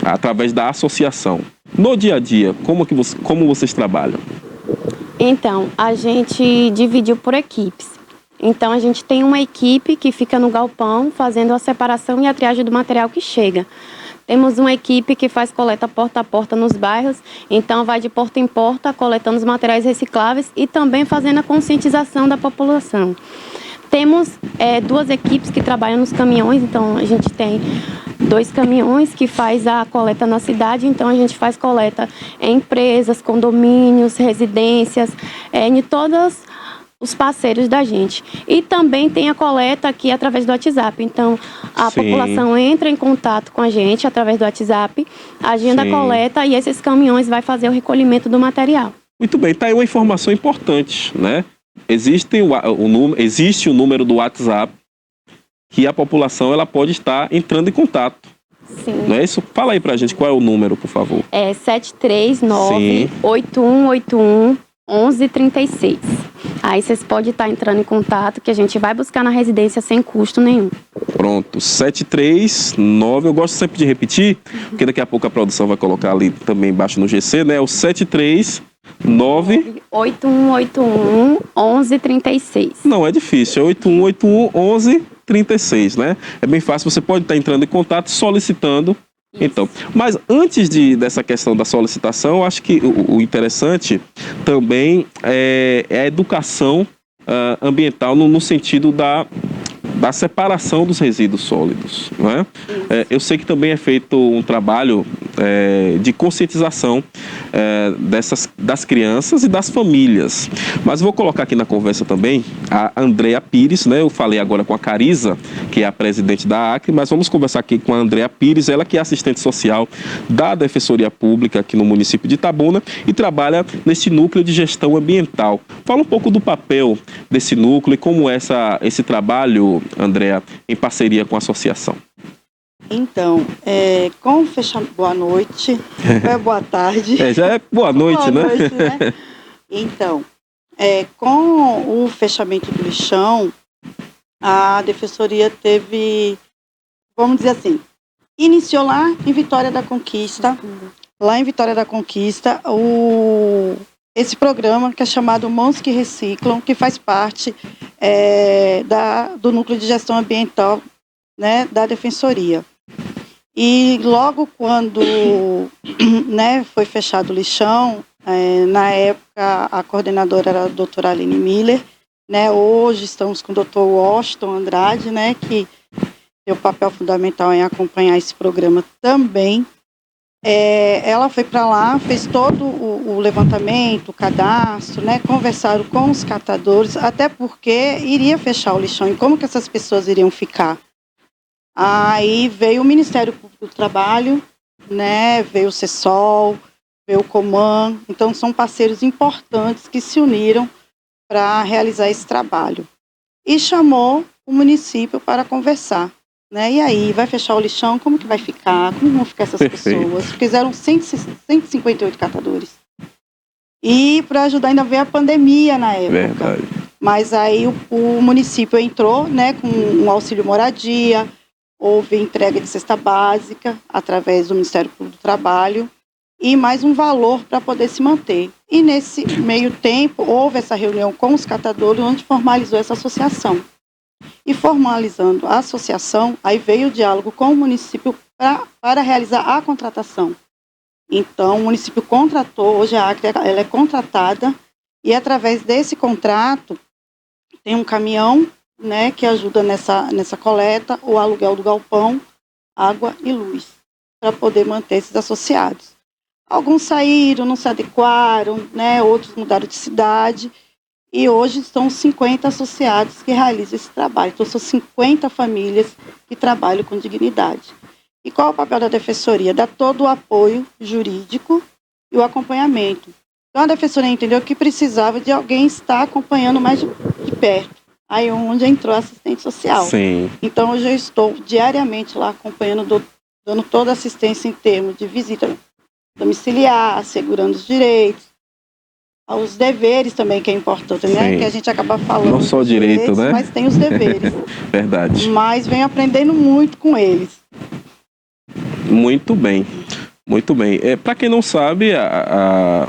através da associação. No dia a dia, como vocês trabalham? Então, a gente dividiu por equipes. Então, a gente tem uma equipe que fica no galpão fazendo a separação e a triagem do material que chega. Temos uma equipe que faz coleta porta a porta nos bairros, então vai de porta em porta coletando os materiais recicláveis e também fazendo a conscientização da população. Temos 2 equipes que trabalham nos caminhões, então a gente tem 2 caminhões que faz a coleta na cidade, então a gente faz coleta em empresas, condomínios, residências, em todos os parceiros da gente. E também tem a coleta aqui através do WhatsApp. Então, a população entra em contato com a gente através do WhatsApp, agenda a coleta e esses caminhões vai fazer o recolhimento do material. Muito bem, tá aí uma informação importante, né? Existe o número do WhatsApp que a população ela pode estar entrando em contato. Sim. Não é isso? Fala aí pra gente qual é o número, por favor. É 739-8181-1136. Aí vocês podem estar entrando em contato que a gente vai buscar na residência sem custo nenhum. Pronto, 739, eu gosto sempre de repetir, porque daqui a pouco a produção vai colocar ali também embaixo no GC, né? O 739-8181-1136. Não, é difícil, é 8181-1136, né? É bem fácil, você pode estar entrando em contato solicitando. Isso. Então, mas antes dessa questão da solicitação, eu acho que o interessante também é a educação ambiental no sentido da separação dos resíduos sólidos, não é? Eu sei que também é feito um trabalho de conscientização das crianças e das famílias, mas vou colocar aqui na conversa também a Andrea Pires, né? Eu falei agora com a Carisa, que é a presidente da AACRE, mas vamos conversar aqui com a Andrea Pires, ela que é assistente social da Defensoria Pública aqui no município de Itabuna e trabalha nesse núcleo de gestão ambiental. Fala um pouco do papel desse núcleo e como é esse trabalho, Andrea, em parceria com a associação. Então, com o fechamento... Boa noite, boa tarde. Já é boa noite, né? Noite, né? Então, com o fechamento do lixão, a Defensoria teve, vamos dizer assim, iniciou lá em Vitória da Conquista, esse programa que é chamado Mãos que Reciclam, que faz parte do Núcleo de Gestão Ambiental, né, da Defensoria. E logo quando foi fechado o lixão, na época a coordenadora era a doutora Aline Miller, né, hoje estamos com o doutor Washington Andrade, né, que tem o papel fundamental em acompanhar esse programa também. ela foi para lá, fez todo o levantamento, o cadastro, né? Conversaram com os catadores, até porque iria fechar o lixão. E como que essas pessoas iriam ficar? Aí veio o Ministério Público do Trabalho, né? Veio o CESOL, veio o Coman. Então, são parceiros importantes que se uniram para realizar esse trabalho. E chamou o município para conversar. Né? E aí, vai fechar o lixão? Como que vai ficar? Como vão ficar essas pessoas? Fizeram 158 catadores. E para ajudar, ainda veio a pandemia na época. Verdade. Mas aí o município entrou, né, com um auxílio moradia, houve entrega de cesta básica através do Ministério Público do Trabalho e mais um valor para poder se manter. E nesse meio tempo, houve essa reunião com os catadores, onde formalizou essa associação. E formalizando a associação, aí veio o diálogo com o município para realizar a contratação. Então, o município contratou, hoje a Acre ela é contratada, e através desse contrato, tem um caminhão, né, que ajuda nessa coleta, o aluguel do galpão, água e luz, para poder manter esses associados. Alguns saíram, não se adequaram, né, outros mudaram de cidade, e hoje são 50 associados que realizam esse trabalho. Então, são 50 famílias que trabalham com dignidade. E qual é o papel da Defensoria? Dar todo o apoio jurídico e o acompanhamento. Então, a Defensoria entendeu que precisava de alguém estar acompanhando mais de perto. Aí onde entrou a assistente social. Sim. Então, hoje eu estou diariamente lá acompanhando, dando toda a assistência em termos de visita domiciliar, assegurando os direitos, os deveres também, que é importante, né? Sim. Que a gente acaba falando. Não só o direito, né? Mas tem os deveres. Verdade. Mas venho aprendendo muito com eles. Muito bem. Muito bem. Para quem não sabe,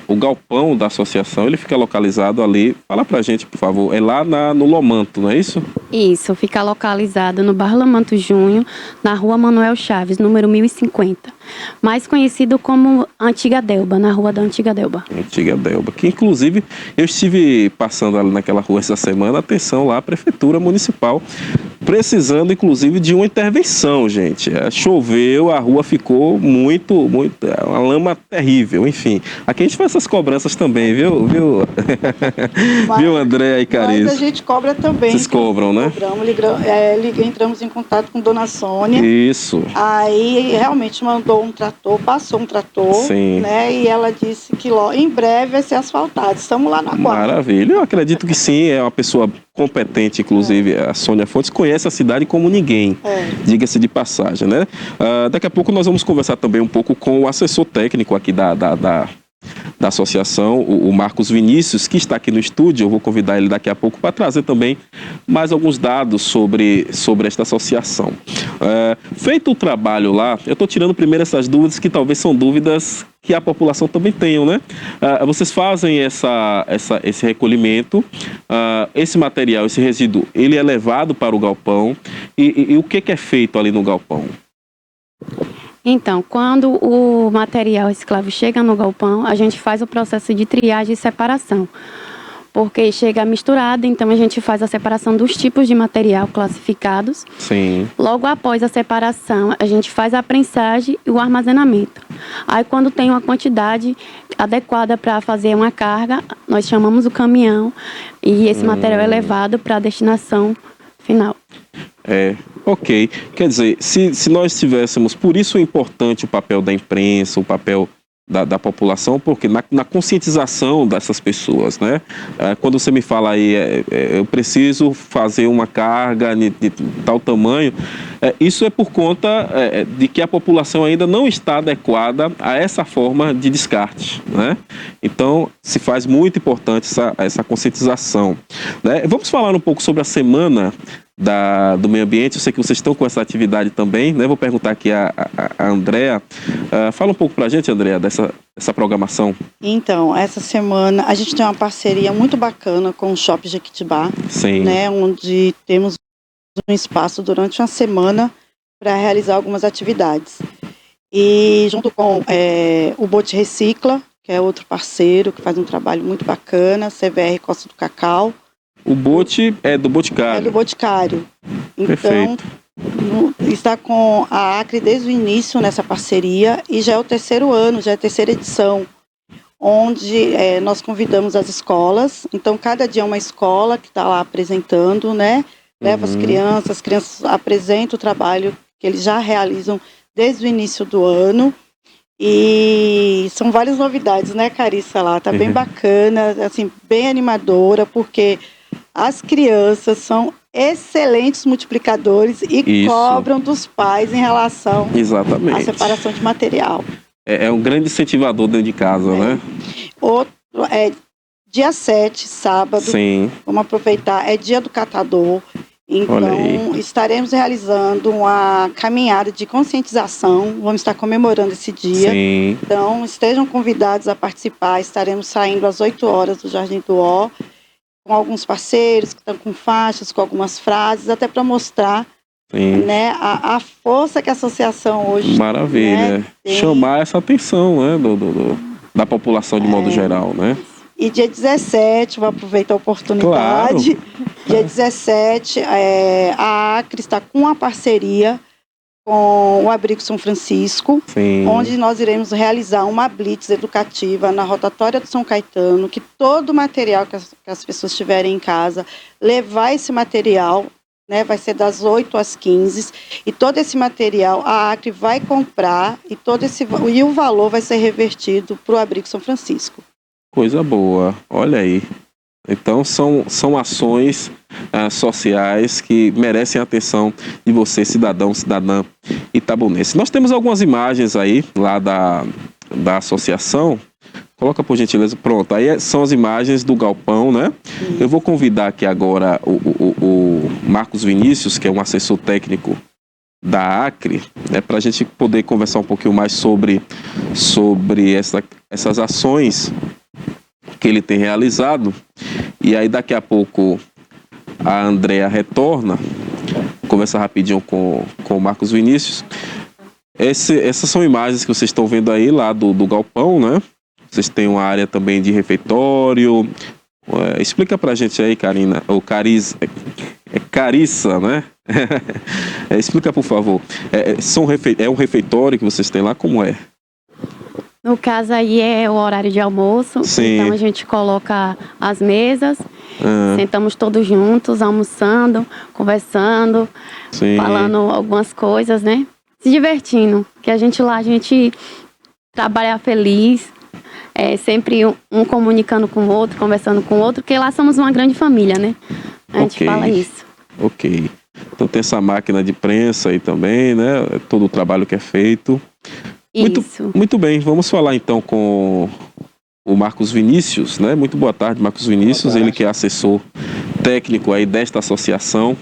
o galpão da associação, ele fica localizado ali. Fala pra gente, por favor. É lá no Lomanto, não é isso? Isso, fica localizado no bairro Lomanto Júnior, na rua Manuel Chaves, número 1050. Mais conhecido como Antiga Delba, na rua da Antiga Delba. Antiga Delba, que inclusive eu estive passando ali naquela rua essa semana, atenção lá, a Prefeitura Municipal, precisando inclusive de uma intervenção, gente. Choveu, a rua ficou muito, uma lama terrível, enfim. Aqui a gente faz essas cobranças também, viu? Viu, André e Cariz? Mas a gente cobra também. Vocês cobram, né? Cobramos, entramos em contato com Dona Sônia. Isso. Aí realmente mandou um trator, passou um trator. Sim. Né? E ela disse que em breve vai ser asfaltado. Estamos lá na guarda. Maravilha. Eu acredito que sim, é uma pessoa competente, inclusive a Sônia Fontes conhece a cidade como ninguém, diga-se de passagem, né? Daqui a pouco nós vamos conversar também um pouco com o assessor técnico aqui da associação, o Marcos Vinícius, que está aqui no estúdio. Eu vou convidar ele daqui a pouco para trazer também mais alguns dados sobre esta associação. Feito o trabalho lá, eu estou tirando primeiro essas dúvidas que talvez são dúvidas que a população também tenham, né? Vocês fazem esse recolhimento, esse material, esse resíduo, ele é levado para o galpão e o que é feito ali no galpão? Então, quando o material reciclável chega no galpão, a gente faz o processo de triagem e separação. Porque chega misturado, então a gente faz a separação dos tipos de material classificados. Sim. Logo após a separação, a gente faz a prensagem e o armazenamento. Aí, quando tem uma quantidade adequada para fazer uma carga, nós chamamos o caminhão e esse material é levado para a destinação final. Ok. Quer dizer, se nós tivéssemos, por isso é importante o papel da imprensa, o papel da população, porque na conscientização dessas pessoas, né? Quando você me fala aí, eu preciso fazer uma carga de tal tamanho, isso é por conta de que a população ainda não está adequada a essa forma de descarte, né? Então, se faz muito importante essa conscientização, né? Vamos falar um pouco sobre a semana do meio ambiente. Eu sei que vocês estão com essa atividade também, né? Vou perguntar aqui a Andréa. Fala um pouco pra gente, Andréa, dessa programação. Então, essa semana a gente tem uma parceria muito bacana com o Shopping Jequitibá. Sim. Né? Onde temos um espaço durante uma semana para realizar algumas atividades. E junto com o Bote Recicla, que é outro parceiro que faz um trabalho muito bacana, CVR Costa do Cacau. O bote é do Boticário. É do Boticário. Então, Perfeito. está com a Acre desde o início nessa parceria e já é o 3º ano, já é a 3ª edição, onde nós convidamos as escolas. Então, cada dia é uma escola que está lá apresentando, né? Leva as crianças apresentam o trabalho que eles já realizam desde o início do ano. E são várias novidades, né, Carissa, lá. Tá bem bacana, assim, bem animadora, porque as crianças são excelentes multiplicadores e cobram dos pais em relação à separação de material. É um grande incentivador dentro de casa, né? Dia 7, sábado, vamos aproveitar, é dia do catador. Então, estaremos realizando uma caminhada de conscientização, vamos estar comemorando esse dia. Então, estejam convidados a participar, estaremos saindo às 8 horas do Jardim do Ó, com alguns parceiros que estão com faixas, com algumas frases, até para mostrar, né, a força que a associação hoje Maravilha, né, chamar essa atenção, né, da população de modo geral, né? E dia 17, vou aproveitar a oportunidade, dia 17, a Acre está com uma parceria com o Abrigo São Francisco, onde nós iremos realizar uma blitz educativa na rotatória do São Caetano, que todo o material que as pessoas tiverem em casa, levar esse material, né, vai ser das 8 às 15, e todo esse material a Acre vai comprar, e o valor vai ser revertido para o Abrigo São Francisco. Coisa boa, olha aí. Então são ações sociais que merecem a atenção de você, cidadão, cidadã itabunense. Nós temos algumas imagens aí lá da associação. Coloca por gentileza, pronto. Aí são as imagens do galpão, né? Eu vou convidar aqui agora o Marcos Vinícius, que é um assessor técnico da Acre, né, para a gente poder conversar um pouquinho mais sobre essas ações que ele tem realizado. E aí daqui a pouco a Andrea retorna, conversar rapidinho com o Marcos Vinícius. Essas são imagens que vocês estão vendo aí lá do galpão, né? Vocês têm uma área também de refeitório. Explica pra gente aí, Karina, ou Carissa, né? Explica, por favor. É um refeitório que vocês têm lá, como é? No caso aí é o horário de almoço, então a gente coloca as mesas, sentamos todos juntos, almoçando, conversando, falando algumas coisas, né? Se divertindo, que a gente trabalha feliz, sempre um comunicando com o outro, conversando com o outro, porque lá somos uma grande família, né? A gente fala isso. Ok. Então tem essa máquina de prensa aí também, né? Todo o trabalho que é feito. Muito bem, vamos falar então com o Marcos Vinícius, né? Muito boa tarde, Marcos Vinícius, ele que é assessor técnico aí desta associação,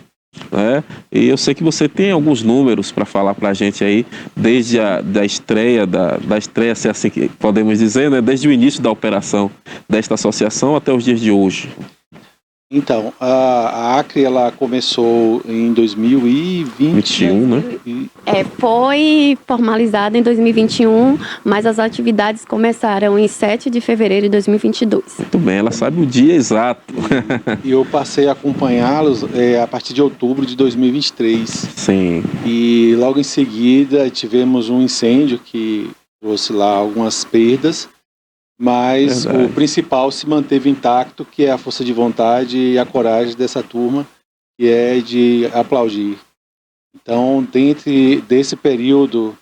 né? E eu sei que você tem alguns números para falar para a gente aí, desde da estreia, se é assim que podemos dizer, né? Desde o início da operação desta associação até os dias de hoje. Então, a Acre, ela começou em 2021, né? Foi formalizada em 2021, mas as atividades começaram em 7 de fevereiro de 2022. Muito bem, ela sabe o dia exato. E eu passei a acompanhá-los a partir de outubro de 2023. Sim. E logo em seguida tivemos um incêndio que trouxe lá algumas perdas. Mas o principal se manteve intacto, que é a força de vontade e a coragem dessa turma, que é de aplaudir. Então, dentro desse período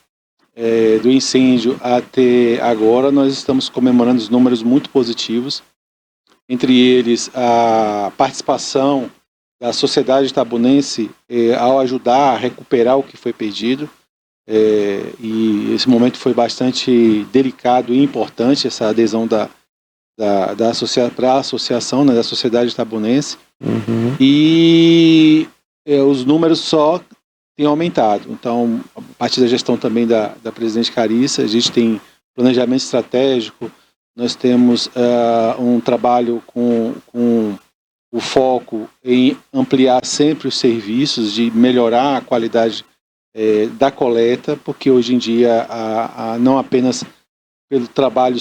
do incêndio até agora, nós estamos comemorando os números muito positivos, entre eles a participação da sociedade itabunense ao ajudar a recuperar o que foi perdido. E esse momento foi bastante delicado e importante, essa adesão para a associação, né, da sociedade itabunense. E os números só têm aumentado. Então, a partir da gestão também da presidente Carissa, a gente tem planejamento estratégico, nós temos um trabalho com o foco em ampliar sempre os serviços, de melhorar a qualidade da coleta, porque hoje em dia, não apenas pelo trabalho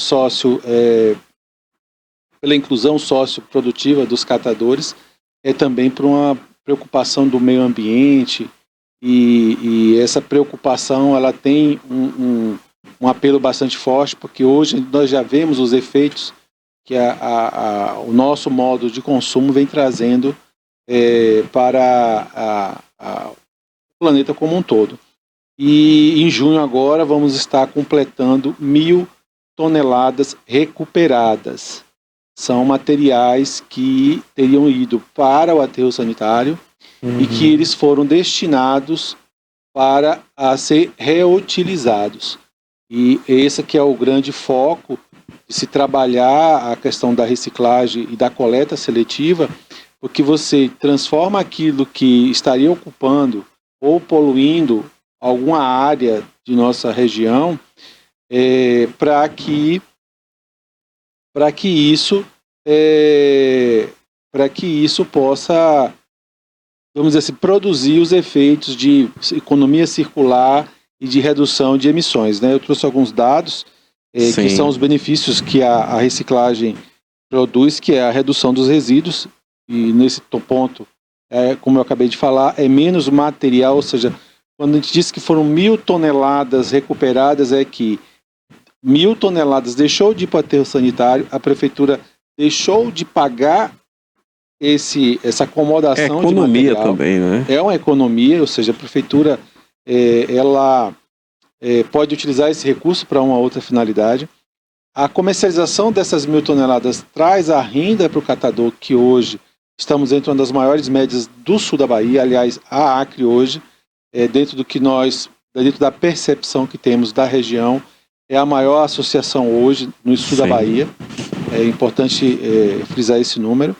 pela inclusão socioprodutiva dos catadores, é também por uma preocupação do meio ambiente, e essa preocupação ela tem um apelo bastante forte, porque hoje nós já vemos os efeitos que o nosso modo de consumo vem trazendo para o planeta como um todo. E em junho agora vamos estar completando 1.000 toneladas recuperadas. São materiais que teriam ido para o aterro sanitário e que eles foram destinados para ser reutilizados. E esse que é o grande foco de se trabalhar a questão da reciclagem e da coleta seletiva, porque você transforma aquilo que estaria ocupando ou poluindo alguma área de nossa região para que isso possa, vamos dizer assim, produzir os efeitos de economia circular e de redução de emissões, né? Eu trouxe alguns dados que são os benefícios que a reciclagem produz, que é a redução dos resíduos, e nesse ponto, como eu acabei de falar, é menos material, ou seja, quando a gente diz que foram 1.000 toneladas recuperadas, é que 1.000 toneladas deixou de ir para o aterro sanitário, a prefeitura deixou de pagar essa acomodação de material. É economia também, né? É uma economia, ou seja, a prefeitura ela pode utilizar esse recurso para uma outra finalidade. A comercialização dessas 1.000 toneladas traz a renda para o catador, que hoje estamos entre uma das maiores médias do sul da Bahia. Aliás, a Acre hoje, dentro da percepção que temos da região, é a maior associação hoje no sul da Bahia. É importante frisar esse número.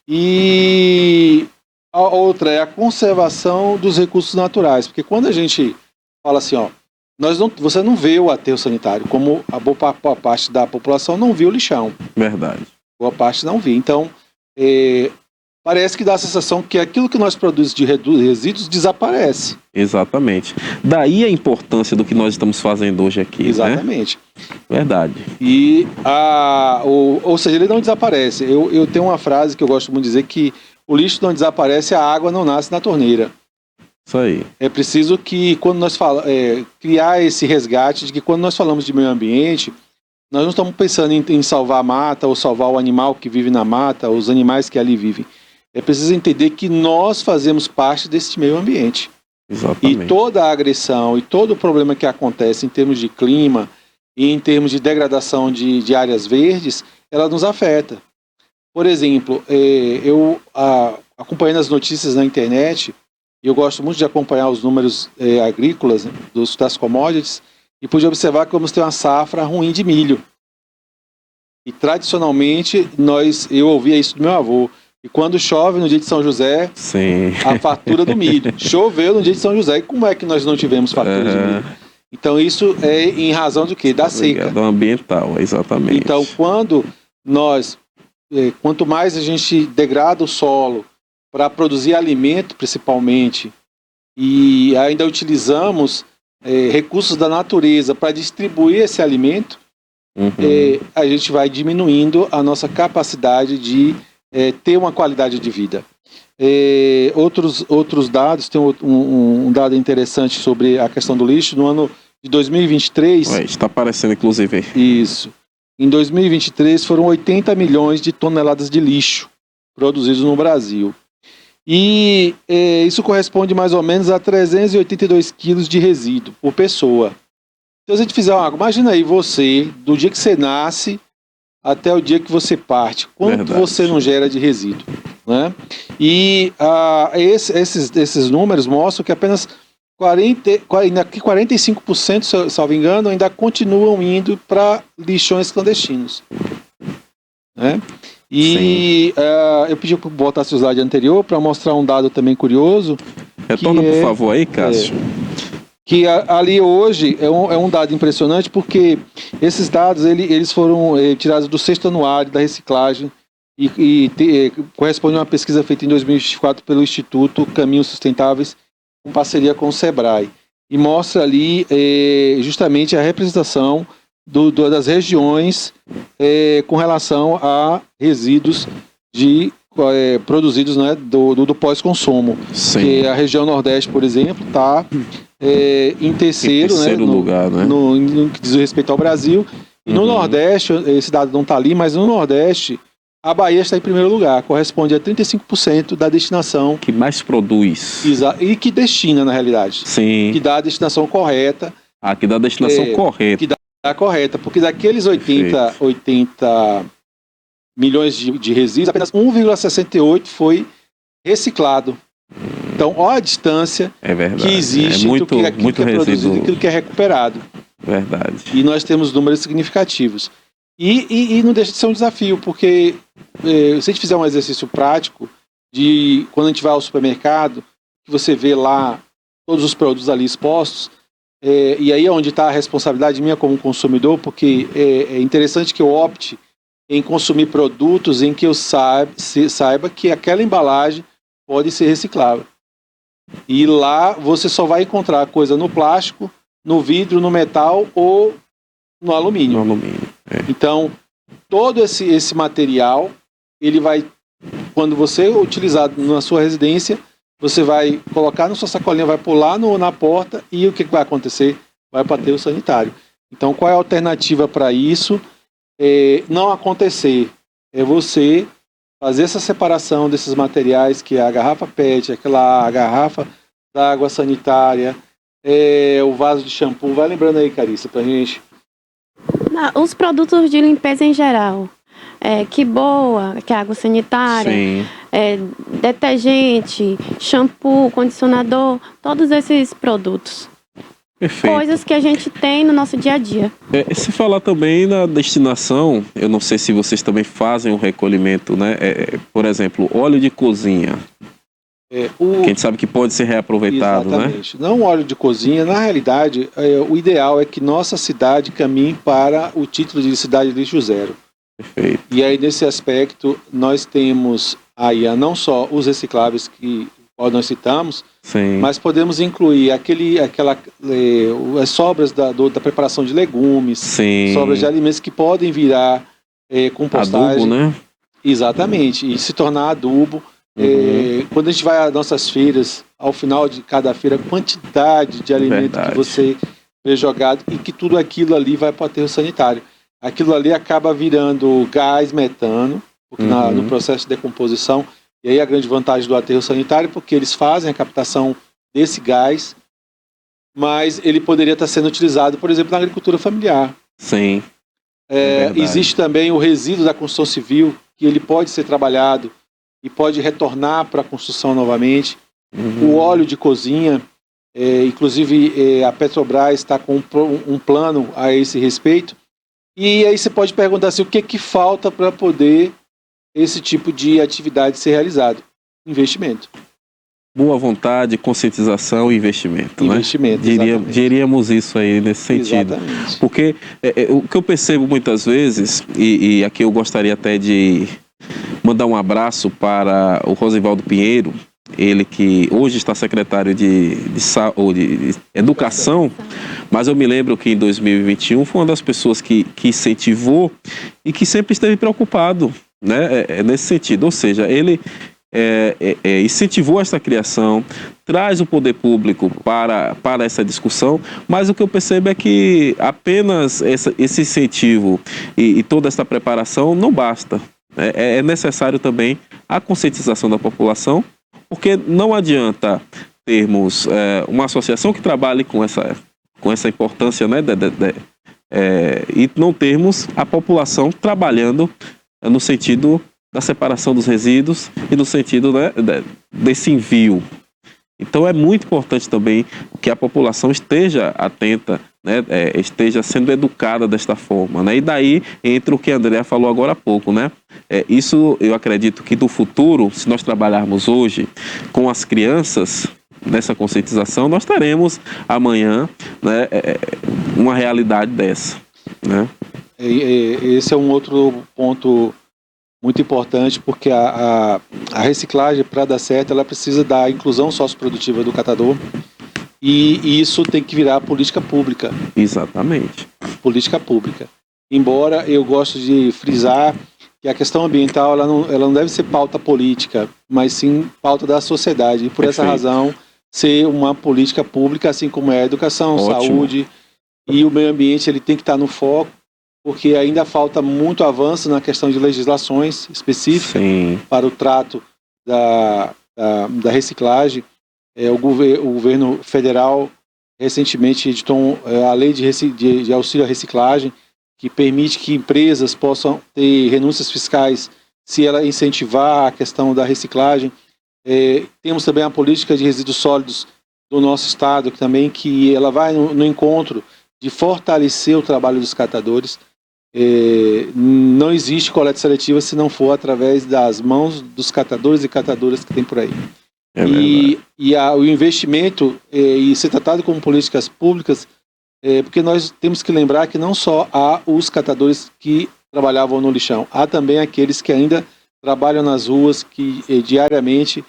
E a outra é a conservação dos recursos naturais, porque quando a gente fala assim, você não vê o aterro sanitário, como a boa parte da população não vê o lixão. Verdade. Boa parte não vê. Então, parece que dá a sensação que aquilo que nós produzimos de resíduos desaparece. Exatamente. Daí a importância do que nós estamos fazendo hoje aqui. Exatamente. Né? Verdade. E ou seja, ele não desaparece. Eu tenho uma frase que eu gosto muito de dizer, que o lixo não desaparece, a água não nasce na torneira. Isso aí. É preciso que, quando nós criar esse resgate de que quando nós falamos de meio ambiente, nós não estamos pensando em salvar a mata ou salvar o animal que vive na mata, os animais que ali vivem. É preciso entender que nós fazemos parte desse meio ambiente. Exatamente. E toda a agressão e todo o problema que acontece em termos de clima e em termos de degradação de áreas verdes, ela nos afeta. Por exemplo, eu acompanhando as notícias na internet, eu gosto muito de acompanhar os números agrícolas, né, das commodities, e pude observar que vamos ter uma safra ruim de milho. E tradicionalmente, eu ouvia isso do meu avô, e quando chove no dia de São José, a fartura do milho. Choveu no dia de São José, e como é que nós não tivemos fartura de milho? Então isso é em razão do quê? Da seca. Do ambiental, exatamente. Então quanto mais a gente degrada o solo para produzir alimento, principalmente, e ainda utilizamos recursos da natureza para distribuir esse alimento, a gente vai diminuindo a nossa capacidade de ter uma qualidade de vida. Outros dados, tem um dado interessante sobre a questão do lixo. No ano de 2023... está aparecendo, inclusive. Isso. Em 2023 foram 80 milhões de toneladas de lixo produzidos no Brasil. E isso corresponde mais ou menos a 382 quilos de resíduo por pessoa. Então, se a gente fizer imagina aí você, do dia que você nasce até o dia que você parte, quanto você não gera de resíduo, né? E esses números mostram que apenas 45%, salvo engano, ainda continuam indo para lixões clandestinos, né? E eu pedi para botasse o slide anterior para mostrar um dado também curioso. Retorna, por favor, aí, Cássio. Que ali hoje é um dado impressionante, porque esses dados eles foram tirados do 6º anuário da reciclagem e corresponde a uma pesquisa feita em 2024 pelo Instituto Caminhos Sustentáveis, em parceria com o Sebrae. E mostra ali justamente a representação das regiões com relação a resíduos produzidos, né, do pós-consumo. Que a região Nordeste, por exemplo, está em terceiro, lugar, né? No que diz respeito ao Brasil. E no Nordeste, esse dado não está ali, mas no Nordeste, a Bahia está em primeiro lugar, corresponde a 35% da destinação. Que mais produz. E que destina, na realidade. Sim. Que dá a destinação correta. Que dá a destinação correta. Que dá a correta, porque daqueles 80 milhões de resíduos, apenas 1,68 foi reciclado. Então, olha a distância que existe entre aquilo que é produzido e aquilo que é recuperado. Verdade. E nós temos números significativos. E não deixa de ser um desafio, porque se a gente fizer um exercício prático, de quando a gente vai ao supermercado, que você vê lá todos os produtos ali expostos, e aí é onde está a responsabilidade minha como consumidor, porque é interessante que eu opte em consumir produtos em que eu saiba que aquela embalagem pode ser reciclável. E lá você só vai encontrar coisa no plástico, no vidro, no metal ou no alumínio. Então, todo esse material, ele vai, quando você utilizar na sua residência, você vai colocar na sua sacolinha, vai pular na porta e o que vai acontecer? Vai para o aterro sanitário. Então, qual é a alternativa para isso? Não acontecer. É você fazer essa separação desses materiais, que é a garrafa PET, a garrafa da água sanitária, o vaso de shampoo. Vai lembrando aí, Carissa, pra gente. Os produtos de limpeza em geral. Que boa, que é água sanitária, detergente, shampoo, condicionador, todos esses produtos. Perfeito. Coisas que a gente tem no nosso dia a dia. Se falar também na destinação, eu não sei se vocês também fazem um recolhimento, né? Por exemplo, óleo de cozinha. Que a gente sabe que pode ser reaproveitado, exatamente, né? Não óleo de cozinha, na realidade, o ideal é que nossa cidade caminhe para o título de cidade de lixo zero. Perfeito. E aí, nesse aspecto, nós temos aí não só os recicláveis que nós citamos, mas podemos incluir as sobras da preparação de legumes, sobras de alimentos que podem virar compostagem. Adubo, né? Exatamente, e se tornar adubo. Quando a gente vai às nossas feiras, ao final de cada feira, a quantidade de alimento que você vê jogado e que tudo aquilo ali vai para o aterro sanitário. Aquilo ali acaba virando gás metano, porque no processo de decomposição. E aí a grande vantagem do aterro sanitário, porque eles fazem a captação desse gás, mas ele poderia estar sendo utilizado, por exemplo, na agricultura familiar. Sim. Existe também o resíduo da construção civil, que ele pode ser trabalhado e pode retornar para a construção novamente. O óleo de cozinha, inclusive a Petrobras está com um plano a esse respeito. E aí você pode perguntar assim, o que falta para poder esse tipo de atividade ser realizado? Investimento. Boa vontade, conscientização e investimento. Investimento, né? Diríamos isso aí nesse sentido. Exatamente. Porque o que eu percebo muitas vezes, e aqui eu gostaria até de mandar um abraço para o Rosivaldo Pinheiro, ele que hoje está secretário de Educação, mas eu me lembro que em 2021 foi uma das pessoas que incentivou e que sempre esteve preocupado, né, nesse sentido. Ou seja, ele incentivou essa criação, traz o poder público para essa discussão, mas o que eu percebo é que apenas esse incentivo e toda essa preparação não basta. É necessário também a conscientização da população, porque não adianta termos uma associação que trabalhe com essa importância, né, e não termos a população trabalhando no sentido da separação dos resíduos e no sentido, né, desse envio. Então é muito importante também que a população esteja atenta, né, esteja sendo educada desta forma, né? E daí entra o que a Andrea falou agora há pouco, né? Isso eu acredito que no futuro, se nós trabalharmos hoje com as crianças nessa conscientização, nós teremos amanhã, né, uma realidade dessa, né? Esse é um outro ponto muito importante, porque a reciclagem, para dar certo, ela precisa da inclusão socioprodutiva do catador, e isso tem que virar política pública. Exatamente. Política pública. Embora eu goste de frisar que a questão ambiental ela não deve ser pauta política, mas sim pauta da sociedade. E por essa razão, ser uma política pública, assim como é a educação, saúde e o meio ambiente, ele tem que estar no foco, porque ainda falta muito avanço na questão de legislações específicas para o trato da reciclagem. O governo federal recentemente editou a lei de auxílio à reciclagem, que permite que empresas possam ter renúncias fiscais se ela incentivar a questão da reciclagem. Temos também a política de resíduos sólidos do nosso estado, que ela vai no encontro de fortalecer o trabalho dos catadores. Não existe coleta seletiva se não for através das mãos dos catadores e catadoras que tem por aí. O investimento e ser tratado como políticas públicas, porque nós temos que lembrar que não só há os catadores que trabalhavam no lixão, há também aqueles que ainda trabalham nas ruas, que diariamente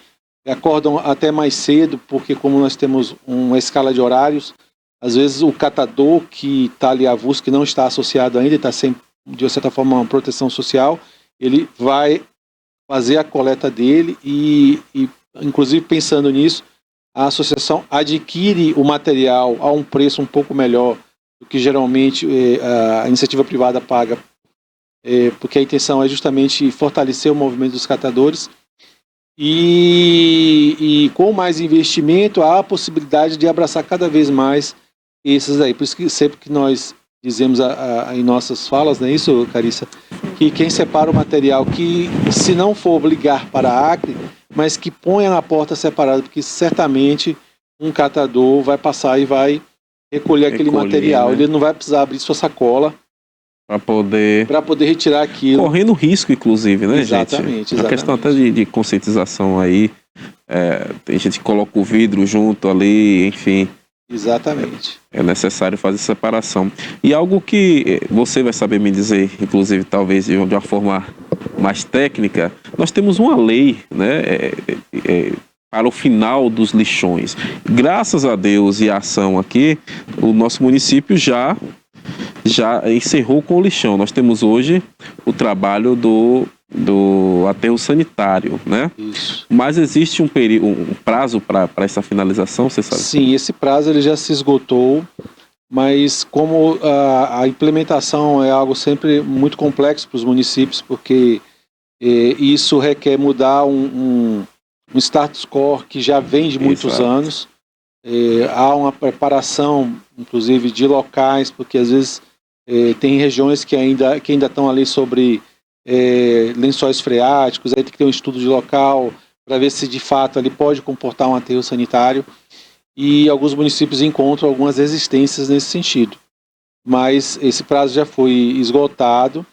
acordam até mais cedo, porque como nós temos uma escala de horários, às vezes o catador que está ali avulso, que não está associado ainda, está sem, de certa forma, uma proteção social, ele vai fazer a coleta dele e inclusive pensando nisso, a associação adquire o material a um preço um pouco melhor do que geralmente a iniciativa privada paga, porque a intenção é justamente fortalecer o movimento dos catadores e com mais investimento há a possibilidade de abraçar cada vez mais esses aí. Por isso que sempre que nós dizemos em nossas falas, não é isso, Carissa? Que quem separa o material, que se não for obrigar para a Acre, mas que ponha na porta separada, porque certamente um catador vai passar e vai recolher aquele material. Né? Ele não vai precisar abrir sua sacola para poder retirar aquilo. Correndo risco, inclusive, né, exatamente, gente? A questão até de conscientização aí. Tem gente que coloca o vidro junto ali, enfim. Exatamente. É necessário fazer separação. E algo que você vai saber me dizer, inclusive, talvez de uma forma mais técnica, nós temos uma lei, né, para o final dos lixões. Graças a Deus e a ação aqui, o nosso município já encerrou com o lixão. Nós temos hoje o trabalho do aterro sanitário, né? Isso. Mas existe um prazo para essa finalização, você sabe? Sim, esse prazo ele já se esgotou, mas como a implementação é algo sempre muito complexo para os municípios, porque isso requer mudar um status quo que já vem de muitos anos. Há uma preparação, inclusive, de locais, porque às vezes tem regiões que ainda estão ali sobre lençóis freáticos, aí tem que ter um estudo de local para ver se de fato ali pode comportar um aterro sanitário, e alguns municípios encontram algumas resistências nesse sentido. Mas esse prazo já foi esgotado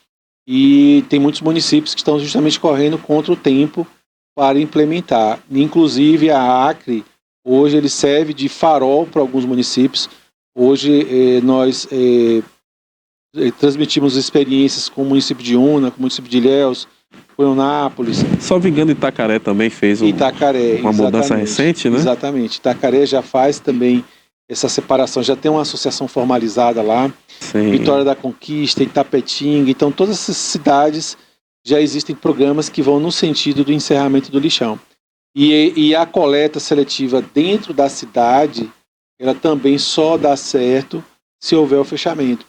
e tem muitos municípios que estão justamente correndo contra o tempo para implementar. Inclusive a Acre, hoje ele serve de farol para alguns municípios. Hoje nós transmitimos experiências com o município de Una, com o município de Ilhéus, com Eunápolis. Só me engano, Itacaré também fez uma mudança recente, né? Exatamente. Itacaré já faz também essa separação, já tem uma associação formalizada lá. Sim. Vitória da Conquista, Itapetinga, então todas essas cidades já existem programas que vão no sentido do encerramento do lixão. E a coleta seletiva dentro da cidade, ela também só dá certo se houver o fechamento.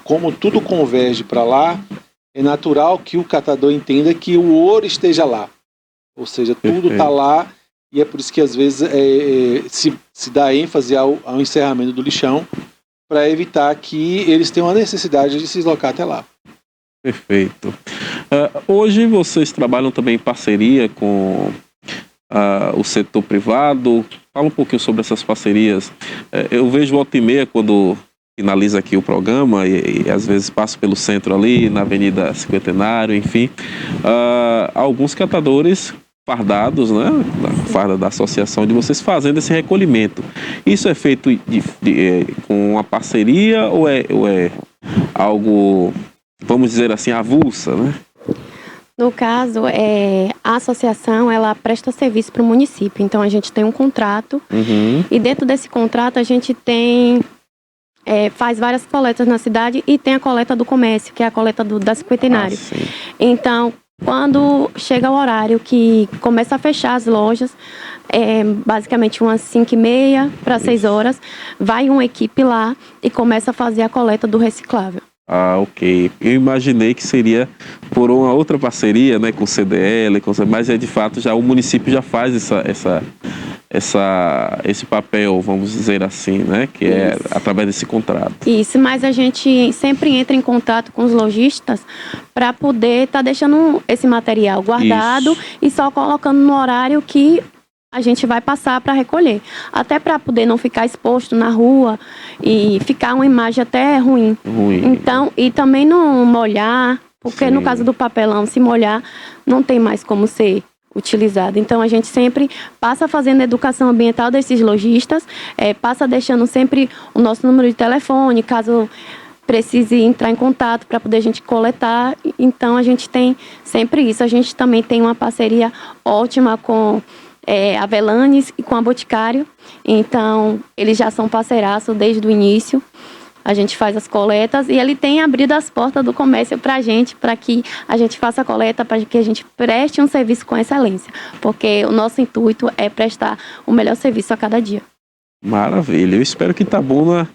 Como tudo converge para lá, é natural que o catador entenda que o ouro esteja lá. Ou seja, tudo está lá, e é por isso que às vezes se dá ênfase ao encerramento do lixão, para evitar que eles tenham a necessidade de se deslocar até lá. Perfeito. Hoje vocês trabalham também em parceria com o setor privado. Fala um pouquinho sobre essas parcerias. Eu vejo volta e meia quando finaliza aqui o programa e às vezes passo pelo centro ali, na Avenida Cinquentenário, enfim, alguns catadores fardados, né, da farda da associação de vocês fazendo esse recolhimento. Isso é feito com uma parceria ou é algo, vamos dizer assim, avulsa, né? No caso, a associação ela presta serviço para o município, então a gente tem um contrato e dentro desse contrato a gente tem faz várias coletas na cidade e tem a coleta do comércio, que é a coleta da cinquentenário. Então, quando chega o horário que começa a fechar as lojas, basicamente umas 5h30 para 6 horas, vai uma equipe lá e começa a fazer a coleta do reciclável. Ah, ok. Eu imaginei que seria por uma outra parceria, né, com o CDL, mas de fato já o município já faz esse papel, vamos dizer assim, né, que é através desse contrato. Isso, mas a gente sempre entra em contato com os lojistas para poder estar deixando esse material guardado e só colocando no horário que a gente vai passar para recolher. Até para poder não ficar exposto na rua e ficar uma imagem até ruim. Então, e também não molhar, porque no caso do papelão, se molhar, não tem mais como ser utilizado. Então, a gente sempre passa fazendo educação ambiental desses lojistas, passa deixando sempre o nosso número de telefone, caso precise entrar em contato para poder a gente coletar. Então, a gente tem sempre isso. A gente também tem uma parceria ótima com a Velanes e com a Boticário. Então, eles já são parceiraços desde o início. A gente faz as coletas e ele tem abrido as portas do comércio para que a gente faça a coleta, para que a gente preste um serviço com excelência. Porque o nosso intuito é prestar o melhor serviço a cada dia. Maravilha. Eu espero que Itabuna,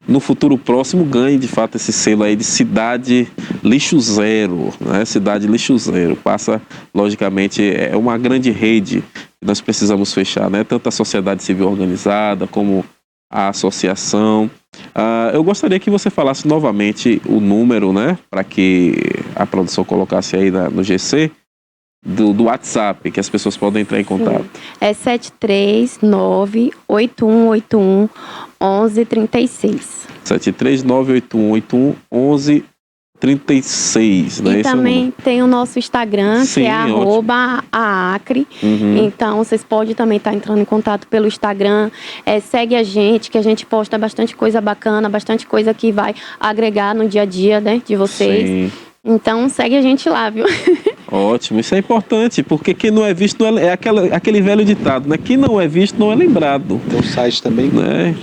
no futuro próximo, ganhe de fato esse selo aí de cidade lixo zero, né? Cidade lixo zero. Passa, logicamente, é uma grande rede que nós precisamos fechar, né? Tanto a sociedade civil organizada como a associação. Eu gostaria que você falasse novamente o número, né? Para que a produção colocasse aí no GC do WhatsApp, que as pessoas podem entrar em contato. É 739-8181-1136. 739-8181-1136, né? E também tem o nosso Instagram, que é @aacre. Então, vocês podem também estar entrando em contato pelo Instagram. Segue a gente, que a gente posta bastante coisa bacana, bastante coisa que vai agregar no dia a dia, né, de vocês. Sim. Então, segue a gente lá, viu? Ótimo, isso é importante, porque quem não é visto não é aquele velho ditado, né? Quem não é visto não é lembrado. Tem um site também, né?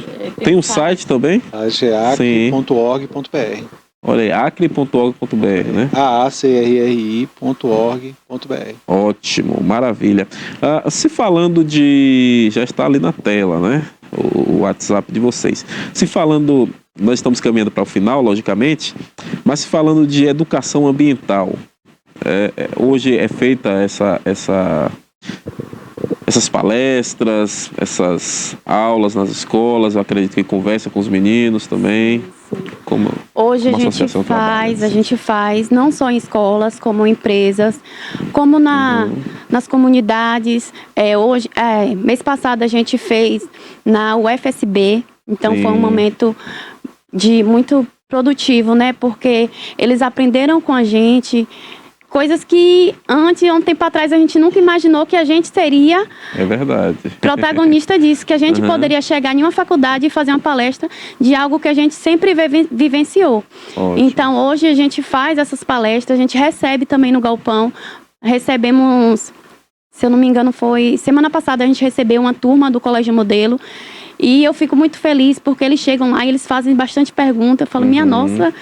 Tem um site também? acre.org.br. Olha aí, acre.org.br, né? aacri.org.br. Ótimo, maravilha. Se falando já está ali na tela, né? O WhatsApp de vocês. Nós estamos caminhando para o final, logicamente, mas se falando de educação ambiental, hoje é feita essas palestras, essas aulas nas escolas, eu acredito que conversa com os meninos também. Hoje a gente faz não só em escolas, como em empresas, como nas comunidades. Mês passado a gente fez na UFSB, então foi um momento muito produtivo, né? Porque eles aprenderam com a gente coisas que há um tempo atrás, a gente nunca imaginou que a gente seria protagonista disso, que a gente poderia chegar em uma faculdade e fazer uma palestra de algo que a gente sempre vivenciou. Ótimo. Então, hoje a gente faz essas palestras, a gente recebe também no galpão, recebemos, se eu não me engano, foi semana passada a gente recebeu uma turma do Colégio Modelo. E eu fico muito feliz porque eles chegam lá e eles fazem bastante pergunta. Eu falo, minha nossa,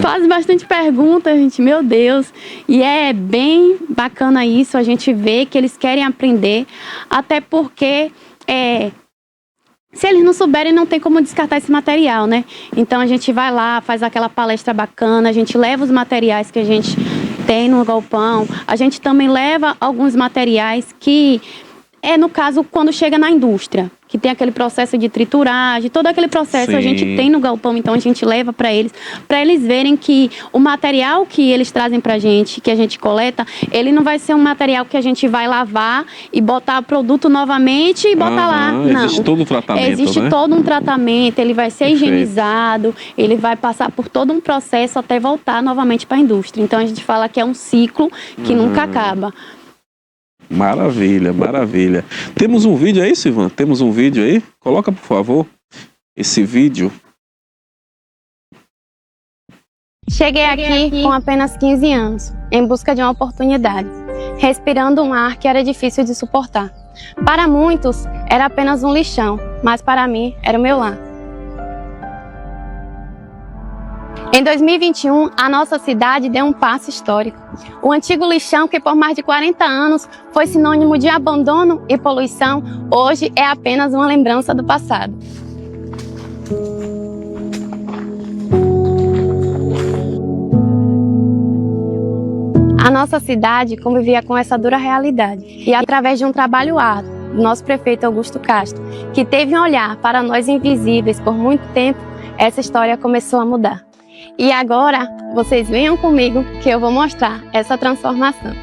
fazem bastante pergunta, gente, meu Deus. E é bem bacana isso, a gente vê que eles querem aprender, até porque se eles não souberem, não tem como descartar esse material, né? Então a gente vai lá, faz aquela palestra bacana, a gente leva os materiais que a gente tem no galpão, a gente também leva alguns materiais que no caso, quando chega na indústria, que tem aquele processo de trituragem, todo aquele processo a gente tem no galpão, então a gente leva para eles verem que o material que eles trazem pra gente, que a gente coleta, ele não vai ser um material que a gente vai lavar e botar o produto novamente e botar lá. Não. Existe todo um tratamento, Existe todo um tratamento, ele vai ser higienizado, ele vai passar por todo um processo até voltar novamente para a indústria. Então a gente fala que é um ciclo que nunca acaba. Maravilha, maravilha. Temos um vídeo aí, Silvan? Temos um vídeo aí? Coloca, por favor, esse vídeo. Cheguei aqui com apenas 15 anos, em busca de uma oportunidade, respirando um ar que era difícil de suportar. Para muitos, era apenas um lixão, mas para mim, era o meu lar. Em 2021, a nossa cidade deu um passo histórico. O antigo lixão, que por mais de 40 anos foi sinônimo de abandono e poluição, hoje é apenas uma lembrança do passado. A nossa cidade convivia com essa dura realidade e, através de um trabalho árduo do nosso prefeito Augusto Castro, que teve um olhar para nós invisíveis por muito tempo, essa história começou a mudar. E agora, vocês venham comigo que eu vou mostrar essa transformação.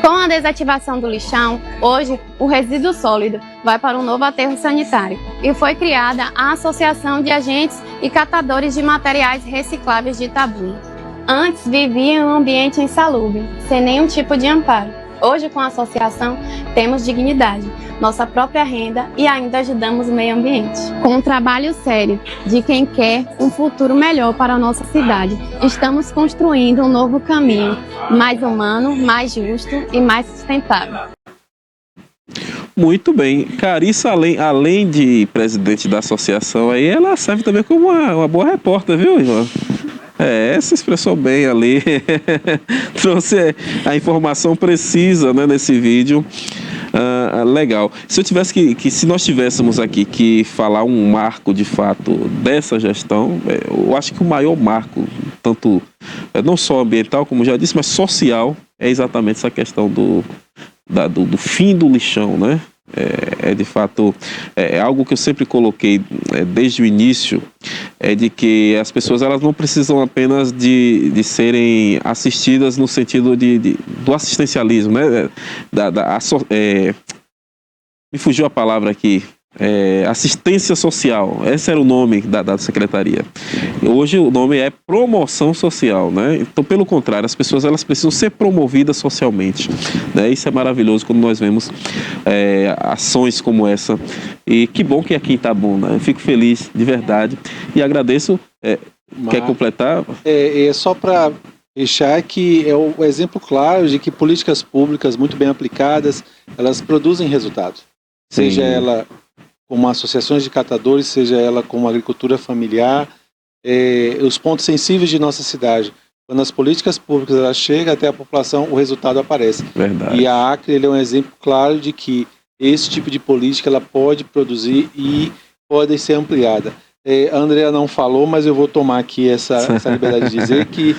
Com a desativação do lixão, hoje o resíduo sólido vai para um novo aterro sanitário e foi criada a Associação de Agentes e Catadores de Materiais Recicláveis de Itabuna. Antes vivia em um ambiente insalubre, sem nenhum tipo de amparo. Hoje, com a associação, temos dignidade, nossa própria renda e ainda ajudamos o meio ambiente. Com um trabalho sério de quem quer um futuro melhor para a nossa cidade, estamos construindo um novo caminho, mais humano, mais justo e mais sustentável. Muito bem. Carissa, além de presidente da associação, aí ela serve também como uma boa repórter, viu, Ivan? Se expressou bem ali, trouxe a informação precisa, né, nesse vídeo. Legal. Se nós tivéssemos aqui que falar um marco de fato dessa gestão, eu acho que o maior marco, tanto não só ambiental, como já disse, mas social, é exatamente essa questão do fim do lixão, né? De fato, algo que eu sempre coloquei desde o início, de que as pessoas elas não precisam apenas de serem assistidas no sentido do assistencialismo, né? Me fugiu a palavra aqui. Assistência social, esse era o nome da secretaria. Hoje o nome é promoção social, né? Então, pelo contrário, as pessoas elas precisam ser promovidas socialmente, né? Isso é maravilhoso quando nós vemos ações como essa. E que bom que aqui em Itabuna, eu fico feliz de verdade e agradeço. Quer completar? É só para deixar que é o exemplo claro de que políticas públicas muito bem aplicadas, elas produzem resultados. Sim. Seja ela como associações de catadores, seja ela como agricultura familiar, os pontos sensíveis de nossa cidade. Quando as políticas públicas elas chegam até a população, o resultado aparece. Verdade. E a Acre ele é um exemplo claro de que esse tipo de política ela pode produzir e pode ser ampliada. A Andrea não falou, mas eu vou tomar aqui essa liberdade de dizer que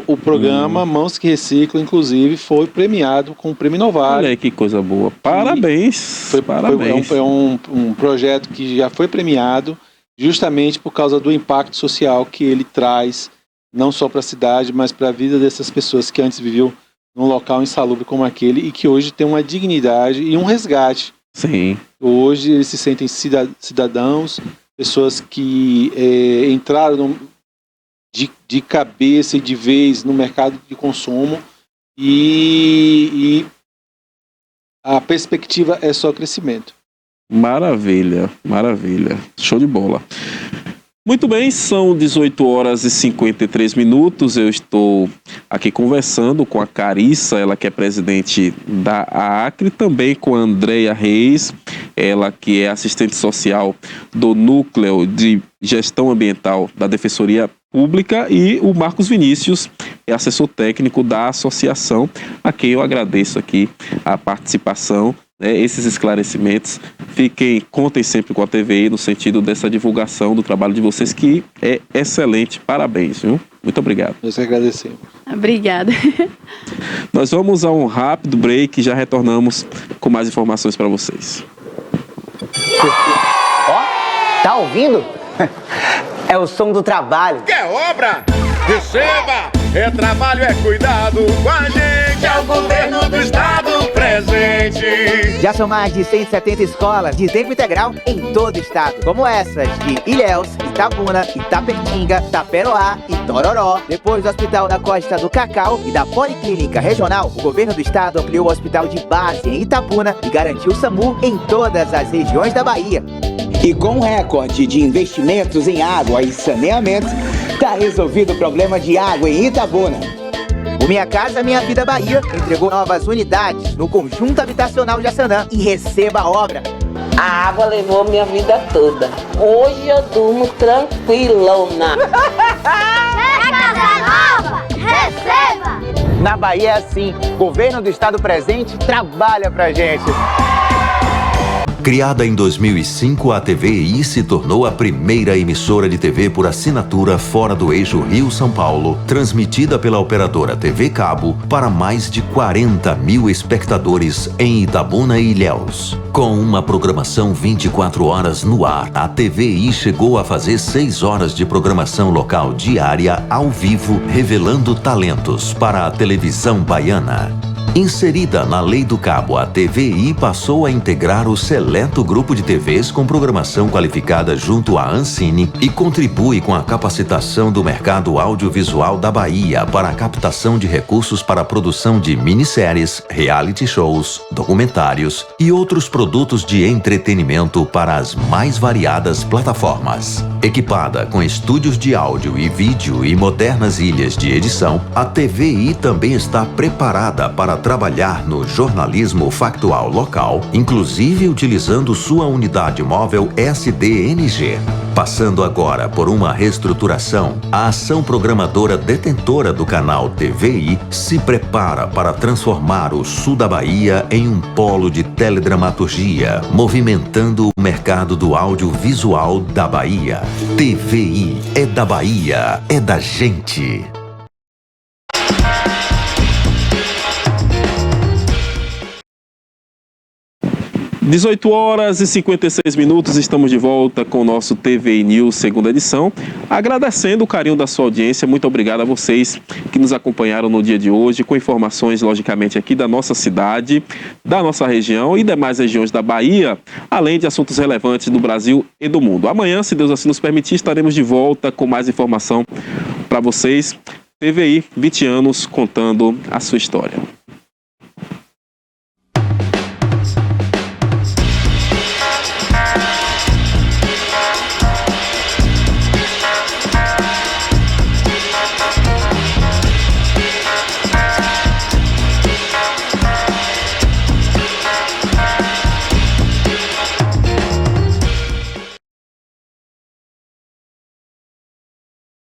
o programa Mãos que Reciclam, inclusive, foi premiado com o Prêmio Novare. Olha aí que coisa boa. Parabéns. Parabéns. É um projeto que já foi premiado justamente por causa do impacto social que ele traz, não só para a cidade, mas para a vida dessas pessoas que antes viviam num local insalubre como aquele e que hoje tem uma dignidade e um resgate. Sim. Hoje eles se sentem cidadãos, pessoas que entraram de cabeça e de vez no mercado de consumo e a perspectiva é só crescimento. Maravilha, maravilha. Show de bola. Muito bem, são 18 horas e 53 minutos. Eu estou aqui conversando com a Carissa, ela que é presidente da Acre, também com a Andrea Reis, ela que é assistente social do Núcleo de Gestão Ambiental da Defensoria Pública, e o Marcos Vinícius, é assessor técnico da associação, a quem eu agradeço aqui a participação, esses esclarecimentos. Contem sempre com a TVI no sentido dessa divulgação do trabalho de vocês, que é excelente. Parabéns, viu? Muito obrigado. Nós agradecemos. Obrigada. Nós vamos a um rápido break e já retornamos com mais informações para vocês. Tá ouvindo? É o som do trabalho. Quer obra? Receba! Trabalho, cuidado com a gente, é o governo do estado presente. Já são mais de 170 escolas de tempo integral em todo o estado, como essas de Ilhéus, Itabuna, Itapertinga, Taperoá e Tororó. Depois do Hospital da Costa do Cacau e da Policlínica Regional, o governo do estado ampliou o hospital de base em Itabuna e garantiu o SAMU em todas as regiões da Bahia. E com um recorde de investimentos em água e saneamento, está resolvido o problema de água em Itabuna. O Minha Casa Minha Vida Bahia entregou novas unidades no conjunto habitacional de Jaçanã e receba a obra. A água levou minha vida toda. Hoje eu durmo tranquilona. Quer casa nova? Receba! Na Bahia é assim, governo do estado presente trabalha pra gente. Criada em 2005, a TVI se tornou a primeira emissora de TV por assinatura fora do eixo Rio-São Paulo, transmitida pela operadora TV Cabo para mais de 40 mil espectadores em Itabuna e Ilhéus. Com uma programação 24 horas no ar, a TVI chegou a fazer 6 horas de programação local diária ao vivo, revelando talentos para a televisão baiana. Inserida na Lei do Cabo, a TVI passou a integrar o seleto grupo de TVs com programação qualificada junto à Ancine e contribui com a capacitação do mercado audiovisual da Bahia para a captação de recursos para a produção de minisséries, reality shows, documentários e outros produtos de entretenimento para as mais variadas plataformas. Equipada com estúdios de áudio e vídeo e modernas ilhas de edição, a TVI também está preparada para trabalhar no jornalismo factual local, inclusive utilizando sua unidade móvel SDNG. Passando agora por uma reestruturação, a ação programadora detentora do canal TVI se prepara para transformar o sul da Bahia em um polo de teledramaturgia, movimentando o mercado do audiovisual da Bahia. TVI é da Bahia, é da gente. 18 horas e 56 minutos, estamos de volta com o nosso TVI News, segunda edição. Agradecendo o carinho da sua audiência, muito obrigado a vocês que nos acompanharam no dia de hoje, com informações, logicamente, aqui da nossa cidade, da nossa região e demais regiões da Bahia, além de assuntos relevantes do Brasil e do mundo. Amanhã, se Deus assim nos permitir, estaremos de volta com mais informação para vocês. TVI, 20 anos contando a sua história.